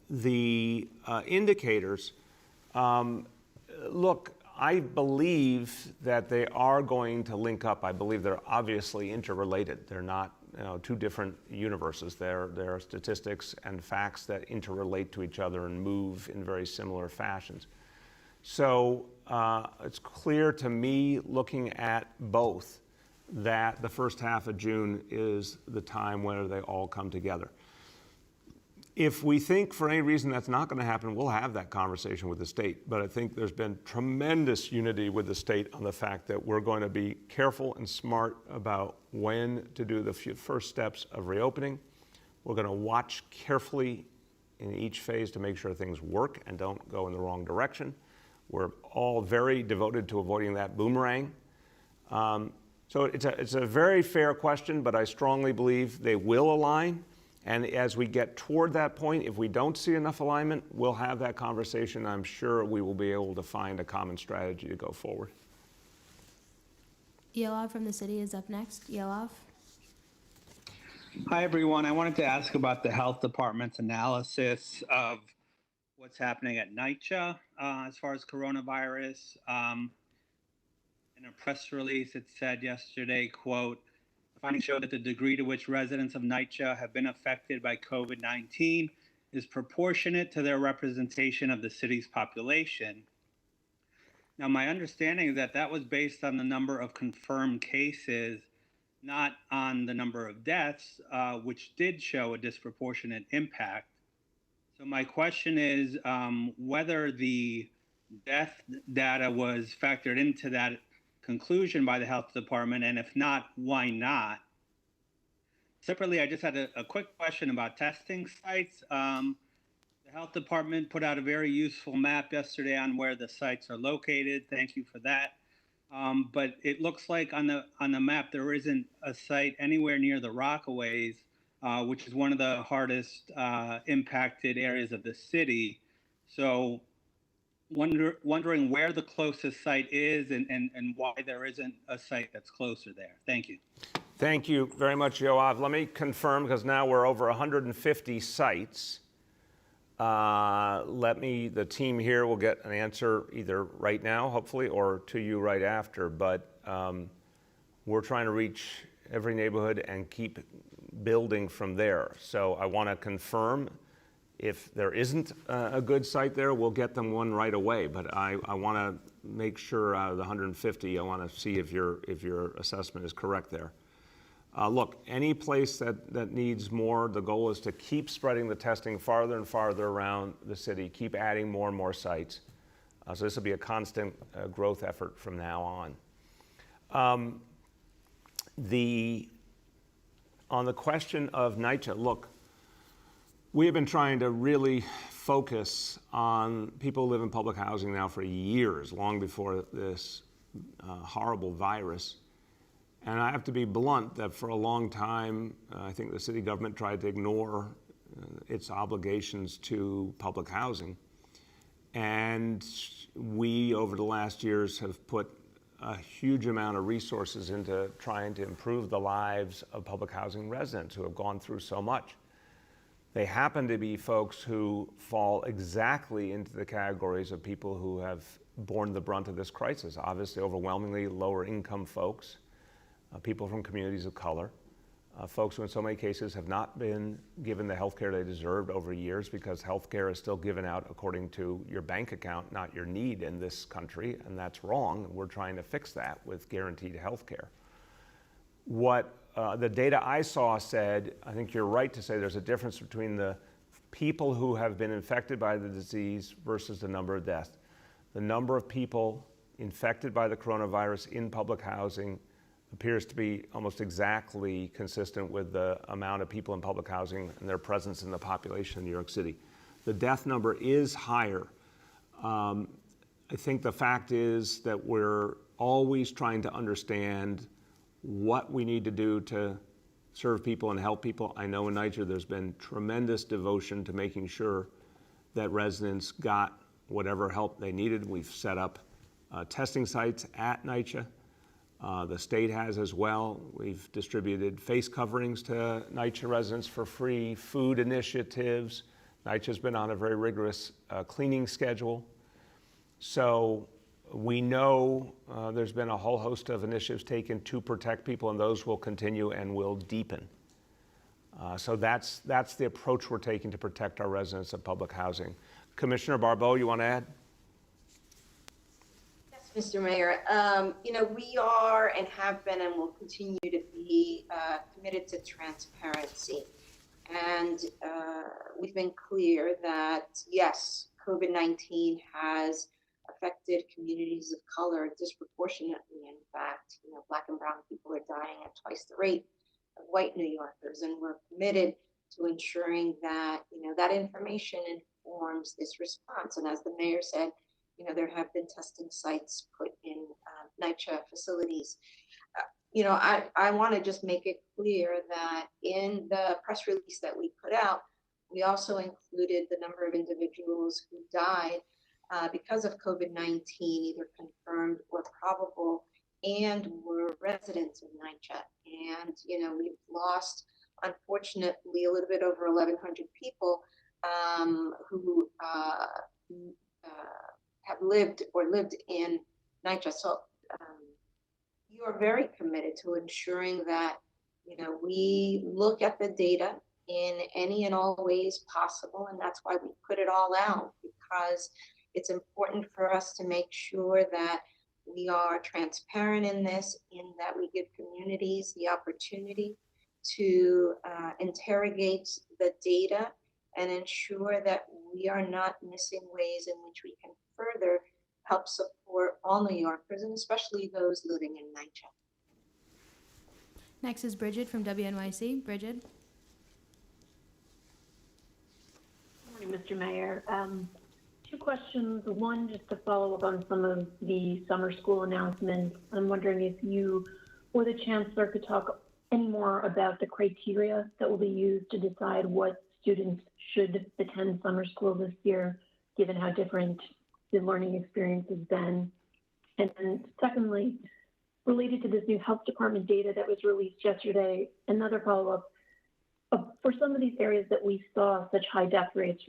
A: The indicators, look, I believe that they are going to link up. I believe they're obviously interrelated. They're not two different universes. There are statistics and facts that interrelate to each other and move in very similar fashions. So it's clear to me, looking at both, that the first half of June is the time where they all come together. If we think for any reason that's not going to happen, we'll have that conversation with the state. But I think there's been tremendous unity with the state on the fact that we're going to be careful and smart about when to do the first steps of reopening. We're going to watch carefully in each phase to make sure things work and don't go in the wrong direction. We're all very devoted to avoiding that boomerang. So it's a very fair question, but I strongly believe they will align. And as we get toward that point, if we don't see enough alignment, we'll have that conversation. I'm sure we will be able to find a common strategy to go forward.
C: Yoav from the city is up next. Yoav?
H: Hi, everyone. I wanted to ask about the health department's analysis of what's happening at NYCHA as far as coronavirus. In a press release, it said yesterday, quote, "The findings show that the degree to which residents of NYCHA have been affected by COVID-19 is proportionate to their representation of the city's population." Now, my understanding is that that was based on the number of confirmed cases, not on the number of deaths, which did show a disproportionate impact. So my question is whether the death data was factored into that conclusion by the health department, and if not, why not? Separately, I just had a quick question about testing sites. The health department put out a very useful map yesterday on where the sites are located. Thank you for that. But it looks like on the map there isn't a site anywhere near the Rockaways, which is one of the hardest impacted areas of the city. So wondering where the closest site is and why there isn't a site that's closer there. Thank you.
A: Thank you very much, Yoav. Let me confirm, because now we're over 150 sites. The team here will get an answer either right now, hopefully, or to you right after. But we're trying to reach every neighborhood and keep building from there. So I want to confirm if there isn't a good site there, we'll get them one right away. But I want to make sure out of the 150, I want to see if your assessment is correct there. Look, any place that needs more, the goal is to keep spreading the testing farther and farther around the city, keep adding more and more sites. So this will be a constant growth effort from now on. On the question of NYCHA, look, we have been trying to really focus on people who live in public housing now for years, long before this horrible virus. And I have to be blunt that for a long time, I think the city government tried to ignore its obligations to public housing. And we, over the last years, have put a huge amount of resources into trying to improve the lives of public housing residents who have gone through so much. They happen to be folks who fall exactly into the categories of people who have borne the brunt of this crisis. Obviously, overwhelmingly lower income folks, people from communities of color, folks who in so many cases have not been given the health care they deserved over years because health care is still given out according to your bank account, not your need in this country, and that's wrong. We're trying to fix that with guaranteed health care. What the data I saw said, I think you're right to say there's a difference between the people who have been infected by the disease versus the number of deaths. The number of people infected by the coronavirus in public housing appears to be almost exactly consistent with the amount of people in public housing and their presence in the population in New York City. The death number is higher. I think the fact is that we're always trying to understand what we need to do to serve people and help people. I know in NYCHA there's been tremendous devotion to making sure that residents got whatever help they needed. We've set up testing sites at NYCHA. The state has as well. We've distributed face coverings to NYCHA residents for free, food initiatives. NYCHA's been on a very rigorous cleaning schedule. So we know there's been a whole host of initiatives taken to protect people, and those will continue and will deepen. So that's the approach we're taking to protect our residents of public housing. Commissioner Barbeau, you want to add?
I: Mr. Mayor, we are and have been and will continue to be committed to transparency. And we've been clear that, yes, COVID-19 has affected communities of color disproportionately. In fact, Black and brown people are dying at twice the rate of white New Yorkers. And we're committed to ensuring that, that information informs this response. And as the mayor said, there have been testing sites put in NYCHA facilities. I want to just make it clear that in the press release that we put out, we also included the number of individuals who died because of COVID-19, either confirmed or probable, and were residents of NYCHA. And, we've lost, unfortunately, a little bit over 1,100 people who have lived in NYCHA. So you are very committed to ensuring that, we look at the data in any and all ways possible. And that's why we put it all out, because it's important for us to make sure that we are transparent in this, in that we give communities the opportunity to interrogate the data and ensure that we are not missing ways in which we can further help support all New Yorkers, and especially those living in NYCHA.
C: Next is Bridget from WNYC. Bridget.
J: Good morning, Mr. Mayor. Two questions. One, just to follow up on some of the summer school announcements. I'm wondering if you or the chancellor could talk any more about the criteria that will be used to decide what students should attend summer school this year, given how different the learning experience has been. And then secondly, related to this new health department data that was released yesterday, another follow-up. For some of these areas that we saw such high death rates,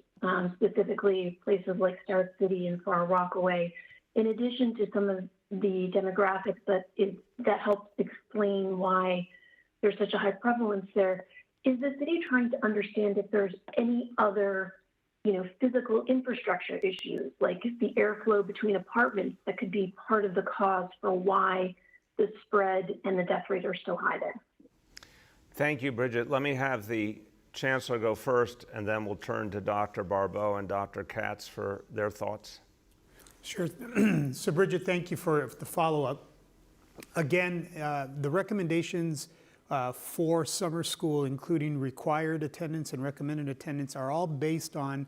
J: specifically places like Star City and Far Rockaway, in addition to some of the demographics that help explain why there's such a high prevalence there. Is the city trying to understand if there's any other, physical infrastructure issues, like the airflow between apartments, that could be part of the cause for why the spread and the death rate are still high there?
A: Thank you, Bridget. Let me have the Chancellor go first, and then we'll turn to Dr. Barbeau and Dr. Katz for their thoughts.
B: Sure. So Bridget, thank you for the follow-up. Again, the recommendations for summer school, including required attendance and recommended attendance, are all based on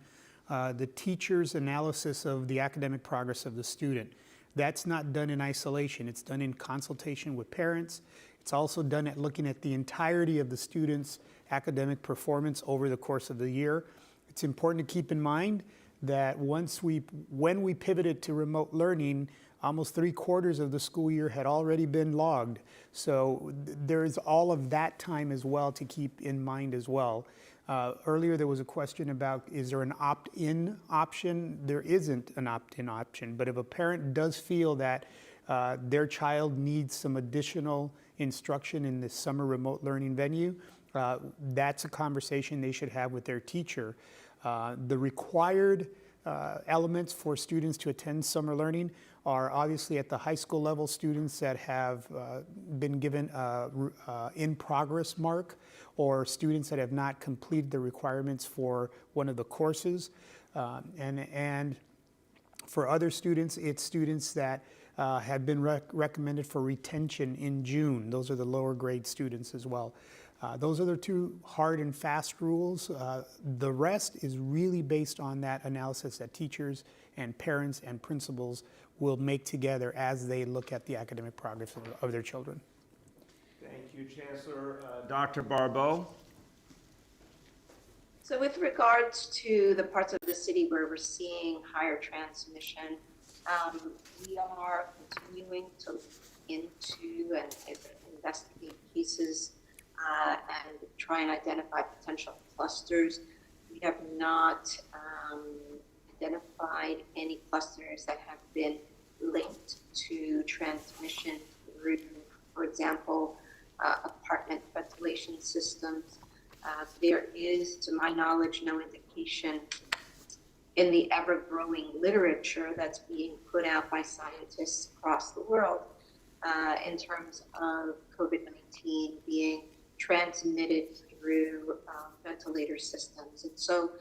B: the teacher's analysis of the academic progress of the student. That's not done in isolation. It's done in consultation with parents. It's also done at looking at the entirety of the student's academic performance over the course of the year. It's important to keep in mind that when we pivoted to remote learning, almost 3/4 of the school year had already been logged. So there's all of that time as well to keep in mind as well. Earlier there was a question about, is there an opt-in option? There isn't an opt-in option, but if a parent does feel that their child needs some additional instruction in this summer remote learning venue, that's a conversation they should have with their teacher. The required elements for students to attend summer learning are obviously at the high school level, students that have been given in progress mark, or students that have not completed the requirements for one of the courses. And for other students, it's students that have been recommended for retention in June. Those are the lower grade students as well. Those are the two hard and fast rules. The rest is really based on that analysis that teachers and parents and principals will make together as they look at the academic progress of their children.
A: Thank you, Chancellor. Dr. Barbeau?
I: So with regards to the parts of the city where we're seeing higher transmission, we are continuing to look into and investigate cases and try and identify potential clusters. We have not identified any clusters that have been linked to transmission through, for example, apartment ventilation systems. There is, to my knowledge, no indication in the ever-growing literature that's being put out by scientists across the world in terms of COVID-19 being transmitted through ventilator systems. And so,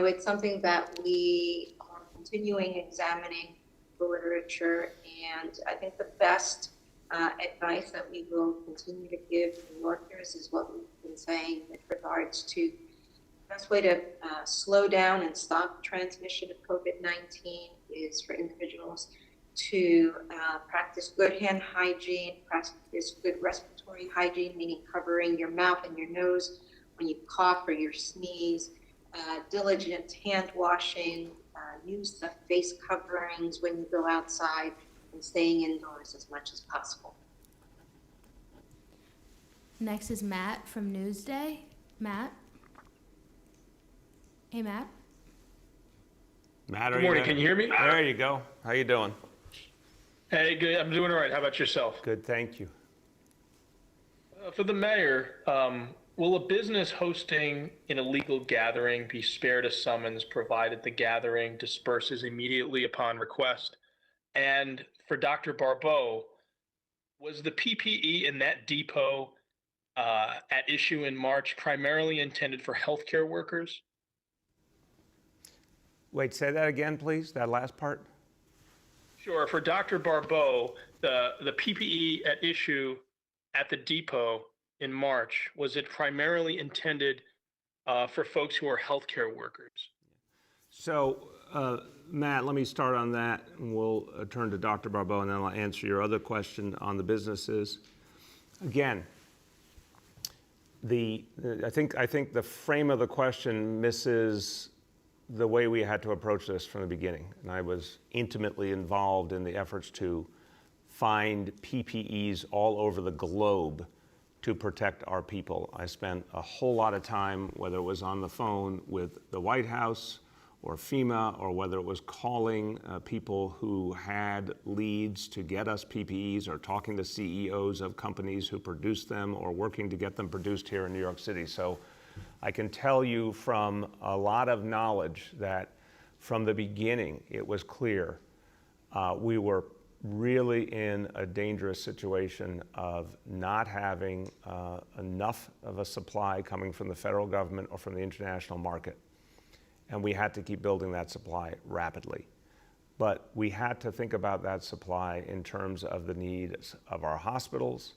I: it's something that we are continuing examining the literature, and I think the best advice that we will continue to give New Yorkers is what we've been saying with regards to the best way to slow down and stop transmission of COVID-19 is for individuals to practice good hand hygiene, practice good respiratory hygiene, meaning covering your mouth and your nose when you cough or you sneeze, diligent hand washing, use the face coverings when you go outside, and staying indoors as much as possible.
C: Next is Matt from Newsday. Matt? Hey, Matt.
A: Matt,
K: Good morning. Can you hear me?
A: There you go. How you doing?
K: Hey, good. I'm doing all right. How about yourself?
A: Good, thank you.
K: For the mayor, will a business hosting an illegal gathering be spared a summons provided the gathering disperses immediately upon request? And for Dr. Barbeau, was the PPE in that depot at issue in March primarily intended for healthcare workers?
A: Wait, say that again, please, that last part.
K: Sure. For Dr. Barbeau, the PPE at issue at the depot in March, was it primarily intended for folks who are healthcare workers?
A: So, Matt, let me start on that, and we'll turn to Dr. Barbeau, and then I'll answer your other question on the businesses. Again, I think the frame of the question misses the way we had to approach this from the beginning, and I was intimately involved in the efforts to find PPEs all over the globe to protect our people. I spent a whole lot of time, whether it was on the phone with the White House or FEMA, or whether it was calling people who had leads to get us PPEs, or talking to CEOs of companies who produce them, or working to get them produced here in New York City. So I can tell you from a lot of knowledge that from the beginning it was clear we were really in a dangerous situation of not having enough of a supply coming from the federal government or from the international market. And we had to keep building that supply rapidly. But we had to think about that supply in terms of the needs of our hospitals,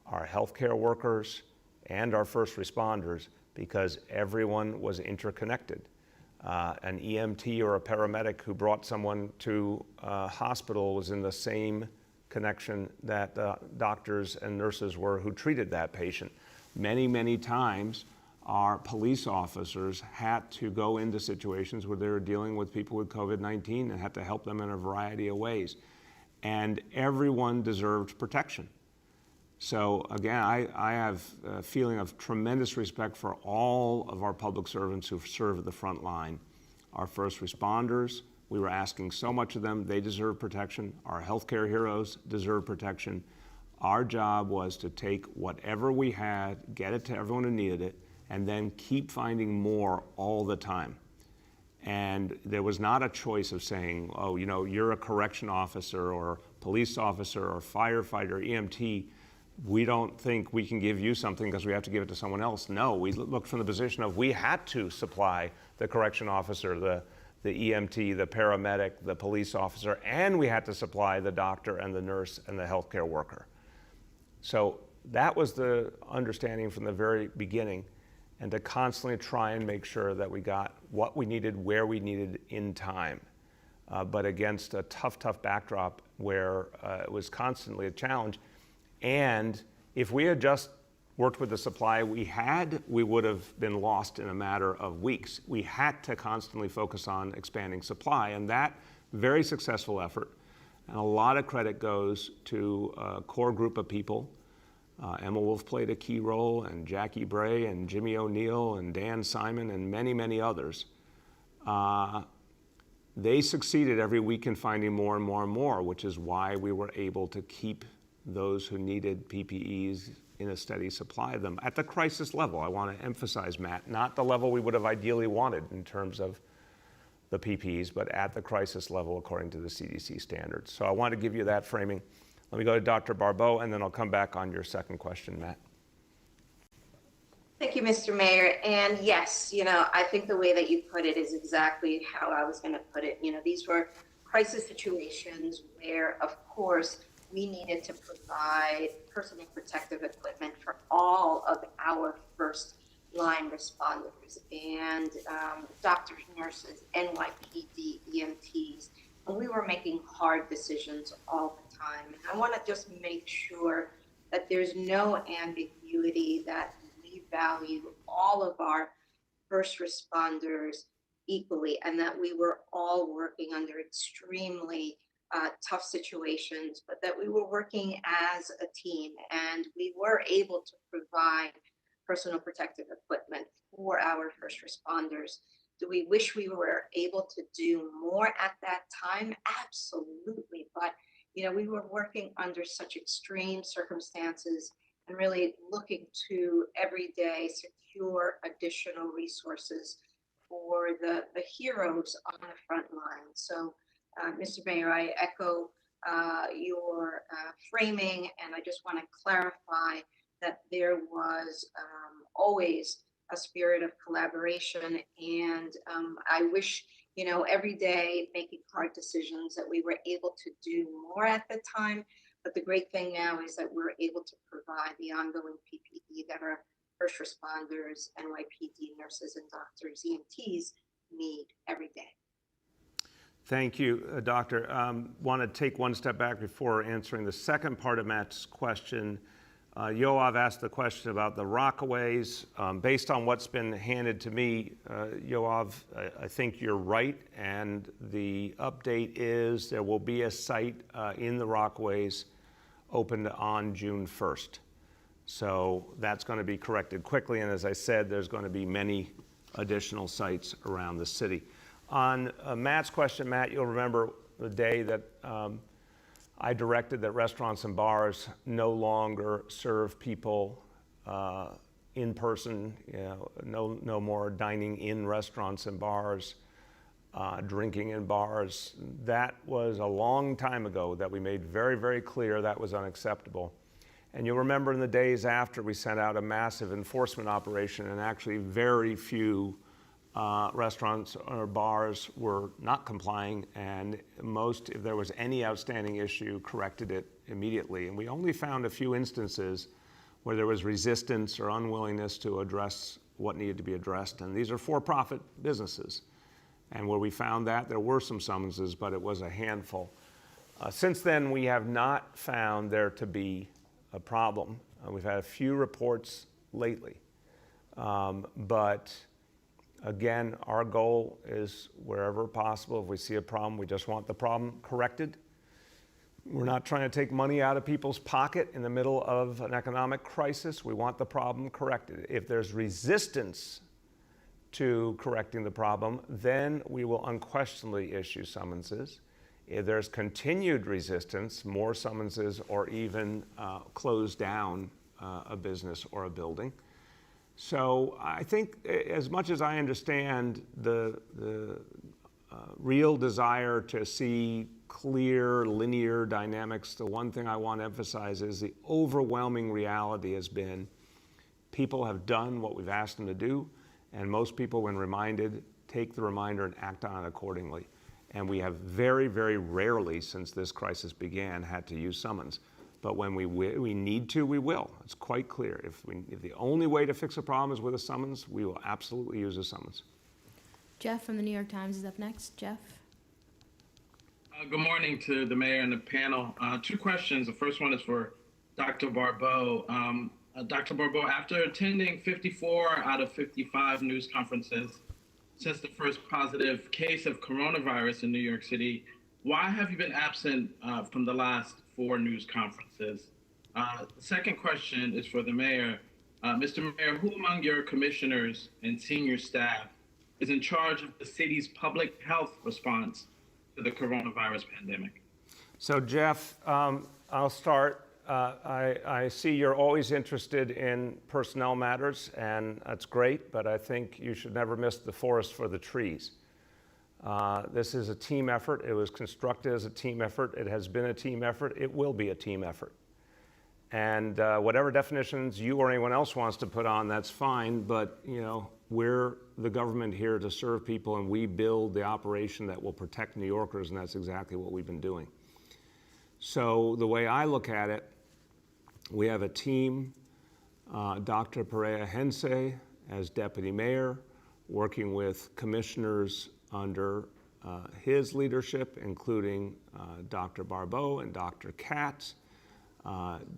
A: our healthcare workers, and our first responders, because everyone was interconnected. An EMT or a paramedic who brought someone to a hospital was in the same connection that doctors and nurses were who treated that patient. Many, many times, our police officers had to go into situations where they were dealing with people with COVID-19 and had to help them in a variety of ways. And everyone deserved protection. So again, I have a feeling of tremendous respect for all of our public servants who serve at the front line. Our first responders, we were asking so much of them, they deserve protection. Our healthcare heroes deserve protection. Our job was to take whatever we had, get it to everyone who needed it, and then keep finding more all the time. And there was not a choice of saying, oh, you know, you're a correction officer or police officer or firefighter, EMT, we don't think we can give you something because we have to give it to someone else. No, we looked from the position of we had to supply the correction officer, the EMT, the paramedic, the police officer, and we had to supply the doctor and the nurse and the healthcare worker. So that was the understanding from the very beginning, and to constantly try and make sure that we got what we needed, where we needed in time, but against a tough, tough backdrop where it was constantly a challenge. And if we had just worked with the supply we had, we would have been lost in a matter of weeks. We had to constantly focus on expanding supply, and that very successful effort, and a lot of credit goes to a core group of people. Emma Wolf played a key role, and Jackie Bray, and Jimmy O'Neill, and Dan Simon, and many, many others. They succeeded every week in finding more and more and more, which is why we were able to keep those who needed PPEs in a steady supply of them at the crisis level. I want to emphasize, Matt, not the level we would have ideally wanted in terms of the PPEs, but at the crisis level according to the CDC standards. So I want to give you that framing. Let me go to Dr. Barbeau, and then I'll come back on your second question, Matt.
I: Thank you, Mr. Mayor. And yes, you know, I think the way that you put it is exactly how I was going to put it. You know, these were crisis situations where, of course, we needed to provide personal protective equipment for all of our first line responders and doctors, nurses, NYPD, EMTs. And we were making hard decisions all the time. And I want to just make sure that there's no ambiguity, that we value all of our first responders equally, and that we were all working under extremely tough situations, but that we were working as a team, and we were able to provide personal protective equipment for our first responders. Do we wish we were able to do more at that time? Absolutely. But, you know, we were working under such extreme circumstances and really looking to every day secure additional resources for the heroes on the front line. So, Mr. Mayor, I echo your framing, and I just want to clarify that there was always a spirit of collaboration, and I wish, you know, every day making hard decisions that we were able to do more at the time. But the great thing now is that we're able to provide the ongoing PPE that our first responders, NYPD nurses and doctors, EMTs need every day.
A: Thank you, Doctor. Want to take one step back before answering the second part of Matt's question. Yoav asked the question about the Rockaways. Based on what's been handed to me, Yoav, I think you're right. And the update is there will be a site in the Rockaways opened on June 1st. So that's going to be corrected quickly. And as I said, there's going to be many additional sites around the city. On Matt's question, Matt, you'll remember the day that I directed that restaurants and bars no longer serve people in person, no more dining in restaurants and bars, drinking in bars. That was a long time ago that we made very, very clear that was unacceptable. And you'll remember in the days after, we sent out a massive enforcement operation, and actually very few restaurants or bars were not complying, and most, if there was any outstanding issue, corrected it immediately. And we only found a few instances where there was resistance or unwillingness to address what needed to be addressed. And these are for-profit businesses. And where we found that, there were some summonses, but it was a handful. Since then, we have not found there to be a problem. We've had a few reports lately. But again, our goal is wherever possible, if we see a problem, we just want the problem corrected. We're not trying to take money out of people's pocket in the middle of an economic crisis. We want the problem corrected. If there's resistance to correcting the problem, then we will unquestionably issue summonses. If there's continued resistance, more summonses, or even close down a business or a building. So I think, as much as I understand the real desire to see clear, linear dynamics, the one thing I want to emphasize is the overwhelming reality has been people have done what we've asked them to do, and most people, when reminded, take the reminder and act on it accordingly. And we have very, very rarely, since this crisis began, had to use summons. But when we need to, we will. It's quite clear. If the only way to fix a problem is with a summons, we will absolutely use a summons.
C: Jeff from the New York Times is up next. Jeff?
L: Good morning to the mayor and the panel. Two questions. The first one is for Dr. Barbeau. Dr. Barbeau, after attending 54 out of 55 news conferences since the first positive case of coronavirus in New York City, why have you been absent from the last 4 news conferences? The second question is for the mayor. Mr. Mayor, who among your commissioners and senior staff is in charge of the city's public health response to the coronavirus pandemic?
A: So Jeff, I'll start. I see you're always interested in personnel matters, and that's great, but I think you should never miss the forest for the trees. This is a team effort. It was constructed as a team effort. It has been a team effort. It will be a team effort. And whatever definitions you or anyone else wants to put on, that's fine, but we're the government here to serve people, and we build the operation that will protect New Yorkers, and that's exactly what we've been doing. So the way I look at it, we have a team, Dr. Perea Hense as deputy mayor, working with commissioners under his leadership, including Dr. Barbeau and Dr. Katz,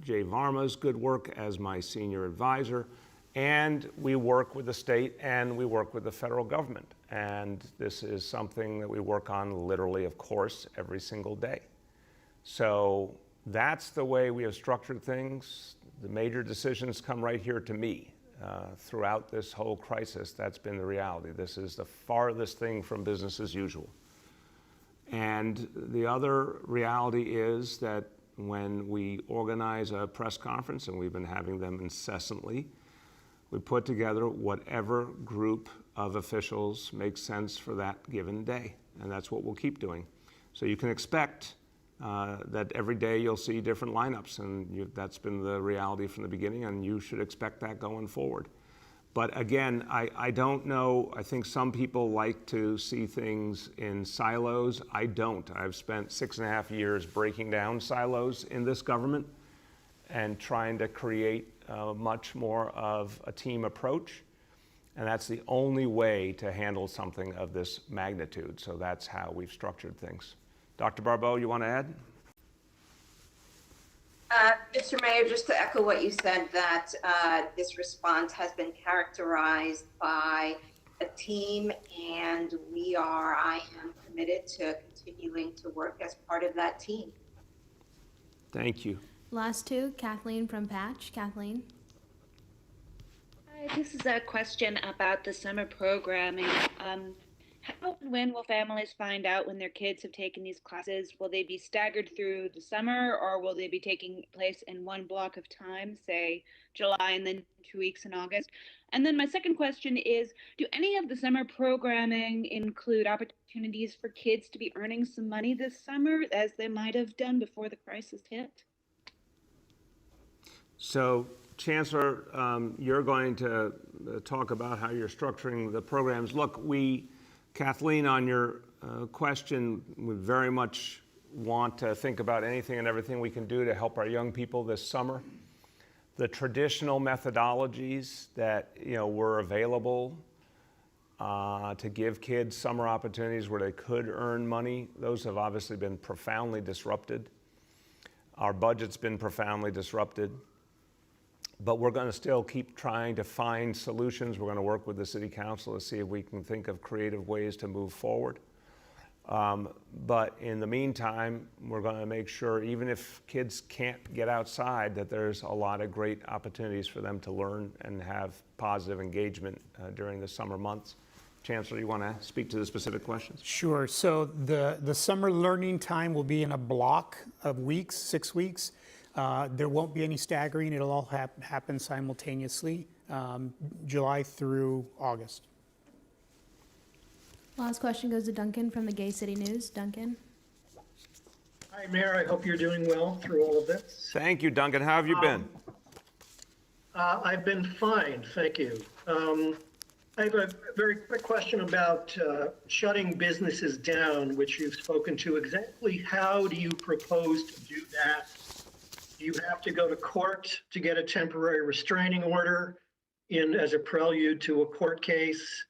A: Jay Varma's good work as my senior advisor, and we work with the state and we work with the federal government. And this is something that we work on literally, of course, every single day. So that's the way we have structured things. The major decisions come right here to me. Throughout this whole crisis, that's been the reality. This is the farthest thing from business as usual. And the other reality is that when we organize a press conference, and we've been having them incessantly, we put together whatever group of officials makes sense for that given day. And that's what we'll keep doing. So you can expect that every day you'll see different lineups, and that's been the reality from the beginning, and you should expect that going forward. But again, I don't know, I think some people like to see things in silos. I don't. I've spent 6.5 years breaking down silos in this government and trying to create much more of a team approach. And that's the only way to handle something of this magnitude. So that's how we've structured things. Dr. Barbeau, you want to add?
I: Mr. Mayor, just to echo what you said, that this response has been characterized by a team, and I am committed to continuing to work as part of that team.
A: Thank you.
C: Last two, Kathleen from Patch. Kathleen.
M: Hi, this is a question about the summer programming. how and when will families find out when their kids have taken these classes? Will they be staggered through the summer, or will they be taking place in one block of time, say July and then 2 weeks in August? And then my second question is, do any of the summer programming include opportunities for kids to be earning some money this summer as they might have done before the crisis hit?
A: So, Chancellor, you're going to talk about how you're structuring the programs. Look, Kathleen, on your question, we very much want to think about anything and everything we can do to help our young people this summer. The traditional methodologies that were available to give kids summer opportunities where they could earn money, those have obviously been profoundly disrupted. Our budget's been profoundly disrupted. But we're going to still keep trying to find solutions. We're going to work with the City Council to see if we can think of creative ways to move forward. But in the meantime, we're going to make sure, even if kids can't get outside, that there's a lot of great opportunities for them to learn and have positive engagement during the summer months. Chancellor, you want to speak to the specific questions?
B: Sure. So the summer learning time will be in a block of weeks, 6 weeks. There won't be any staggering. It'll all happen simultaneously, July through August.
C: Last question goes to Duncan from the Gay City News. Duncan.
N: Hi, Mayor. I hope you're doing well through all of this.
A: Thank you, Duncan. How have you been?
N: I've been fine, thank you. I have a very quick question about shutting businesses down, which you've spoken to. Exactly how do you propose to do that? Do you have to go to court to get a temporary restraining order as a prelude to a court case?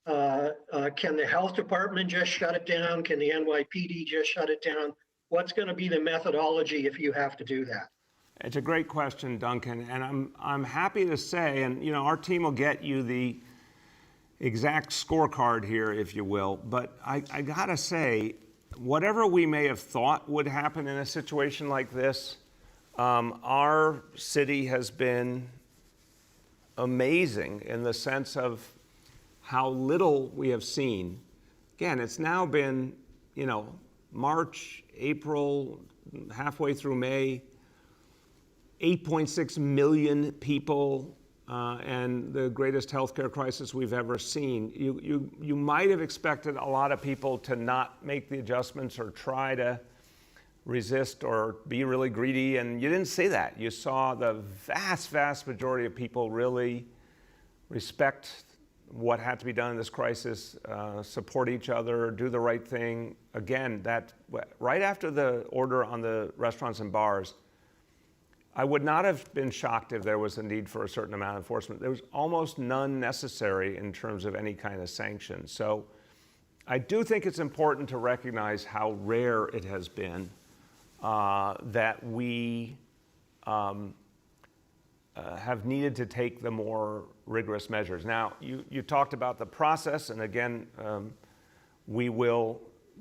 N: Can the health department just shut it down? Can the NYPD just shut it down? What's going to be the methodology if you have to do that?
A: It's a great question, Duncan, and I'm happy to say, and our team will get you the exact scorecard here, if you will, but I gotta say, whatever we may have thought would happen in a situation like this, our city has been amazing in the sense of how little we have seen. Again, it's now been, March, April, halfway through May, 8.6 million people, and the greatest healthcare crisis we've ever seen. You might have expected a lot of people to not make the adjustments or try to resist or be really greedy, and you didn't see that. You saw the vast, vast majority of people really respect what had to be done in this crisis, support each other, do the right thing. Again, that right after the order on the restaurants and bars, I would not have been shocked if there was a need for a certain amount of enforcement. There was almost none necessary in terms of any kind of sanction. So I do think it's important to recognize how rare it has been that we have needed to take the more rigorous measures. Now, you talked about the process, and again, we will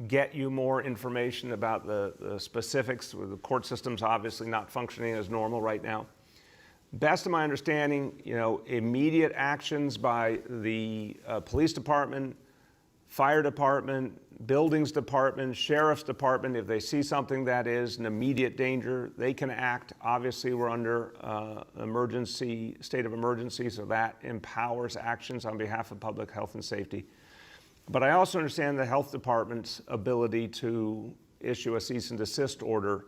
A: get you more information about the specifics. The court system's obviously not functioning as normal right now. Best of my understanding, immediate actions by the police department, fire department, buildings department, sheriff's department. If they see something that is an immediate danger, they can act. Obviously, we're under state of emergency, so that empowers actions on behalf of public health and safety. But I also understand the health department's ability to issue a cease and desist order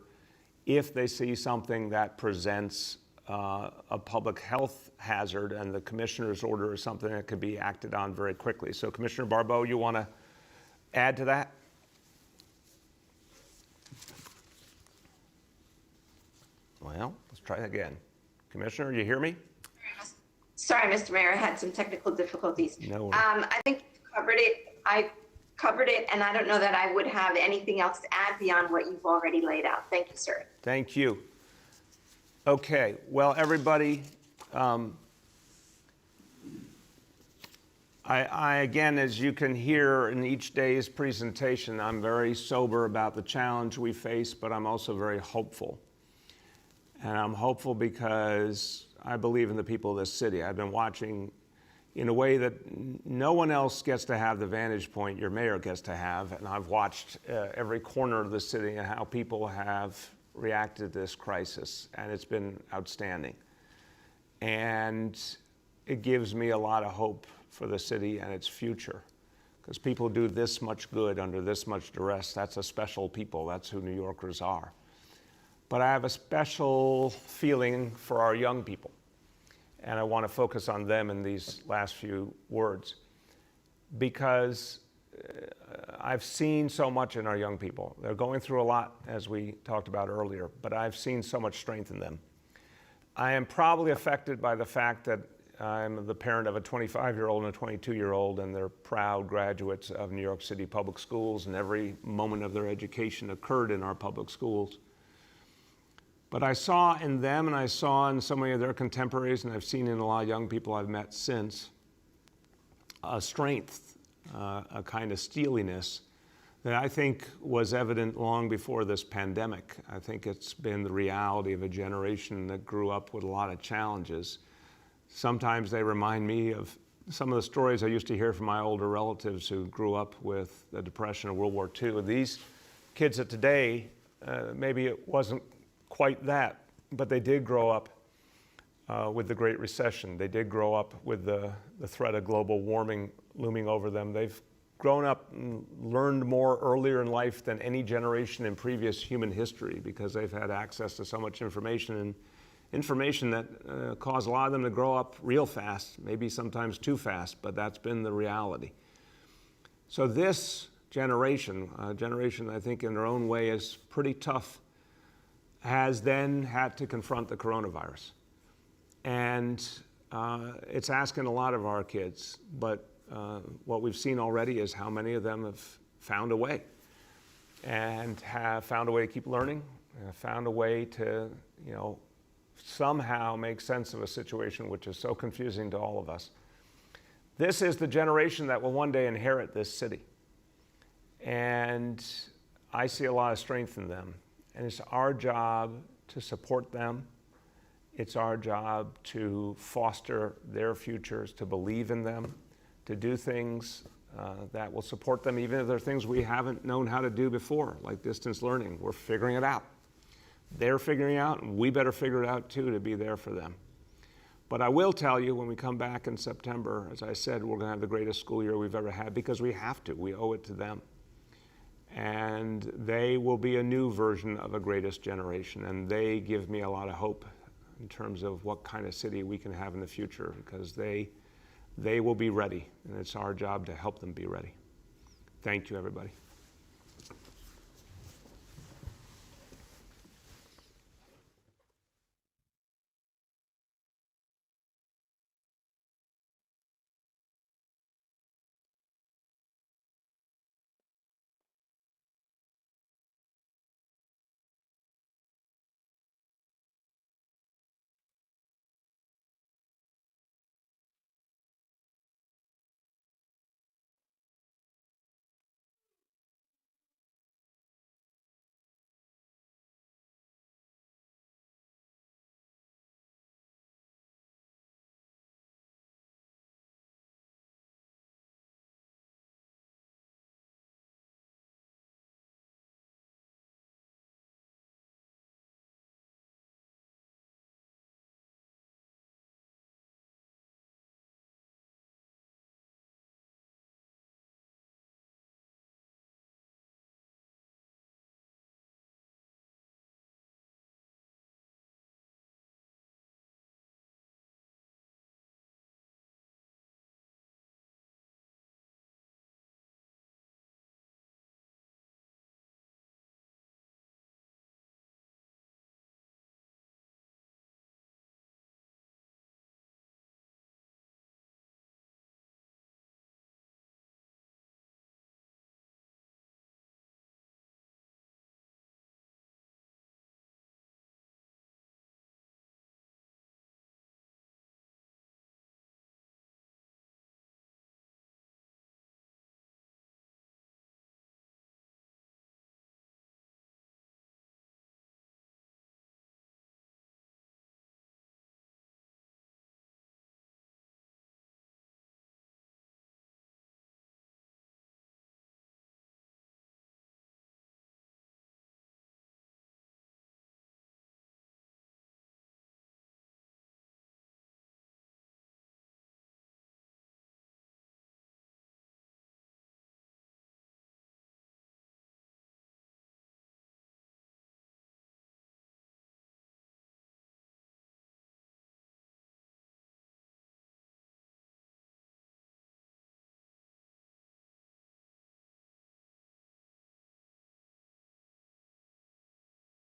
A: if they see something that presents a public health hazard, and the commissioner's order is something that could be acted on very quickly. So Commissioner Barbeau, you want to add to that? Well, let's try again. Commissioner, you hear me?
I: Sorry, Mr. Mayor, I had some technical difficulties.
A: No worries.
I: I think I covered it, and I don't know that I would have anything else to add beyond what you've already laid out. Thank you, sir.
A: Thank you. Okay, well, everybody, I again, as you can hear in each day's presentation, I'm very sober about the challenge we face, but I'm also very hopeful. And I'm hopeful because I believe in the people of this city. I've been watching in a way that no one else gets to have the vantage point your mayor gets to have. And I've watched every corner of the city and how people have reacted to this crisis, and it's been outstanding. And it gives me a lot of hope for the city and its future, because people do this much good under this much duress. That's a special people. That's who New Yorkers are. But I have a special feeling for our young people, and I want to focus on them in these last few words, because I've seen so much in our young people. They're going through a lot, as we talked about earlier, but I've seen so much strength in them. I am probably affected by the fact that I'm the parent of a 25-year-old and a 22-year-old, and they're proud graduates of New York City public schools, and every moment of their education occurred in our public schools. But I saw in them, and I saw in so many of their contemporaries, and I've seen in a lot of young people I've met since, a strength, a kind of steeliness that I think was evident long before this pandemic. I think it's been the reality of a generation that grew up with a lot of challenges. Sometimes they remind me of some of the stories I used to hear from my older relatives who grew up with the Depression and World War II. These kids of today, maybe it wasn't quite that, but they did grow up with the Great Recession. They did grow up with the threat of global warming looming over them. They've grown up and learned more earlier in life than any generation in previous human history, because they've had access to so much information, and information that caused a lot of them to grow up real fast, maybe sometimes too fast, but that's been the reality. So this generation, a generation I think in their own way is pretty tough, has then had to confront the coronavirus. And it's asking a lot of our kids, but what we've seen already is how many of them have found a way, and have found a way to keep learning, have found a way to, somehow make sense of a situation which is so confusing to all of us. This is the generation that will one day inherit this city. And I see a lot of strength in them. And it's our job to support them. It's our job to foster their futures, to believe in them, to do things that will support them, even if they're things we haven't known how to do before, like distance learning. We're figuring it out. They're figuring it out, and we better figure it out too to be there for them. But I will tell you, when we come back in September, as I said, we're going to have the greatest school year we've ever had, because we have to. We owe it to them. And they will be a new version of a greatest generation, and they give me a lot of hope in terms of what kind of city we can have in the future, because they will be ready, and it's our job to help them be ready. Thank you, everybody.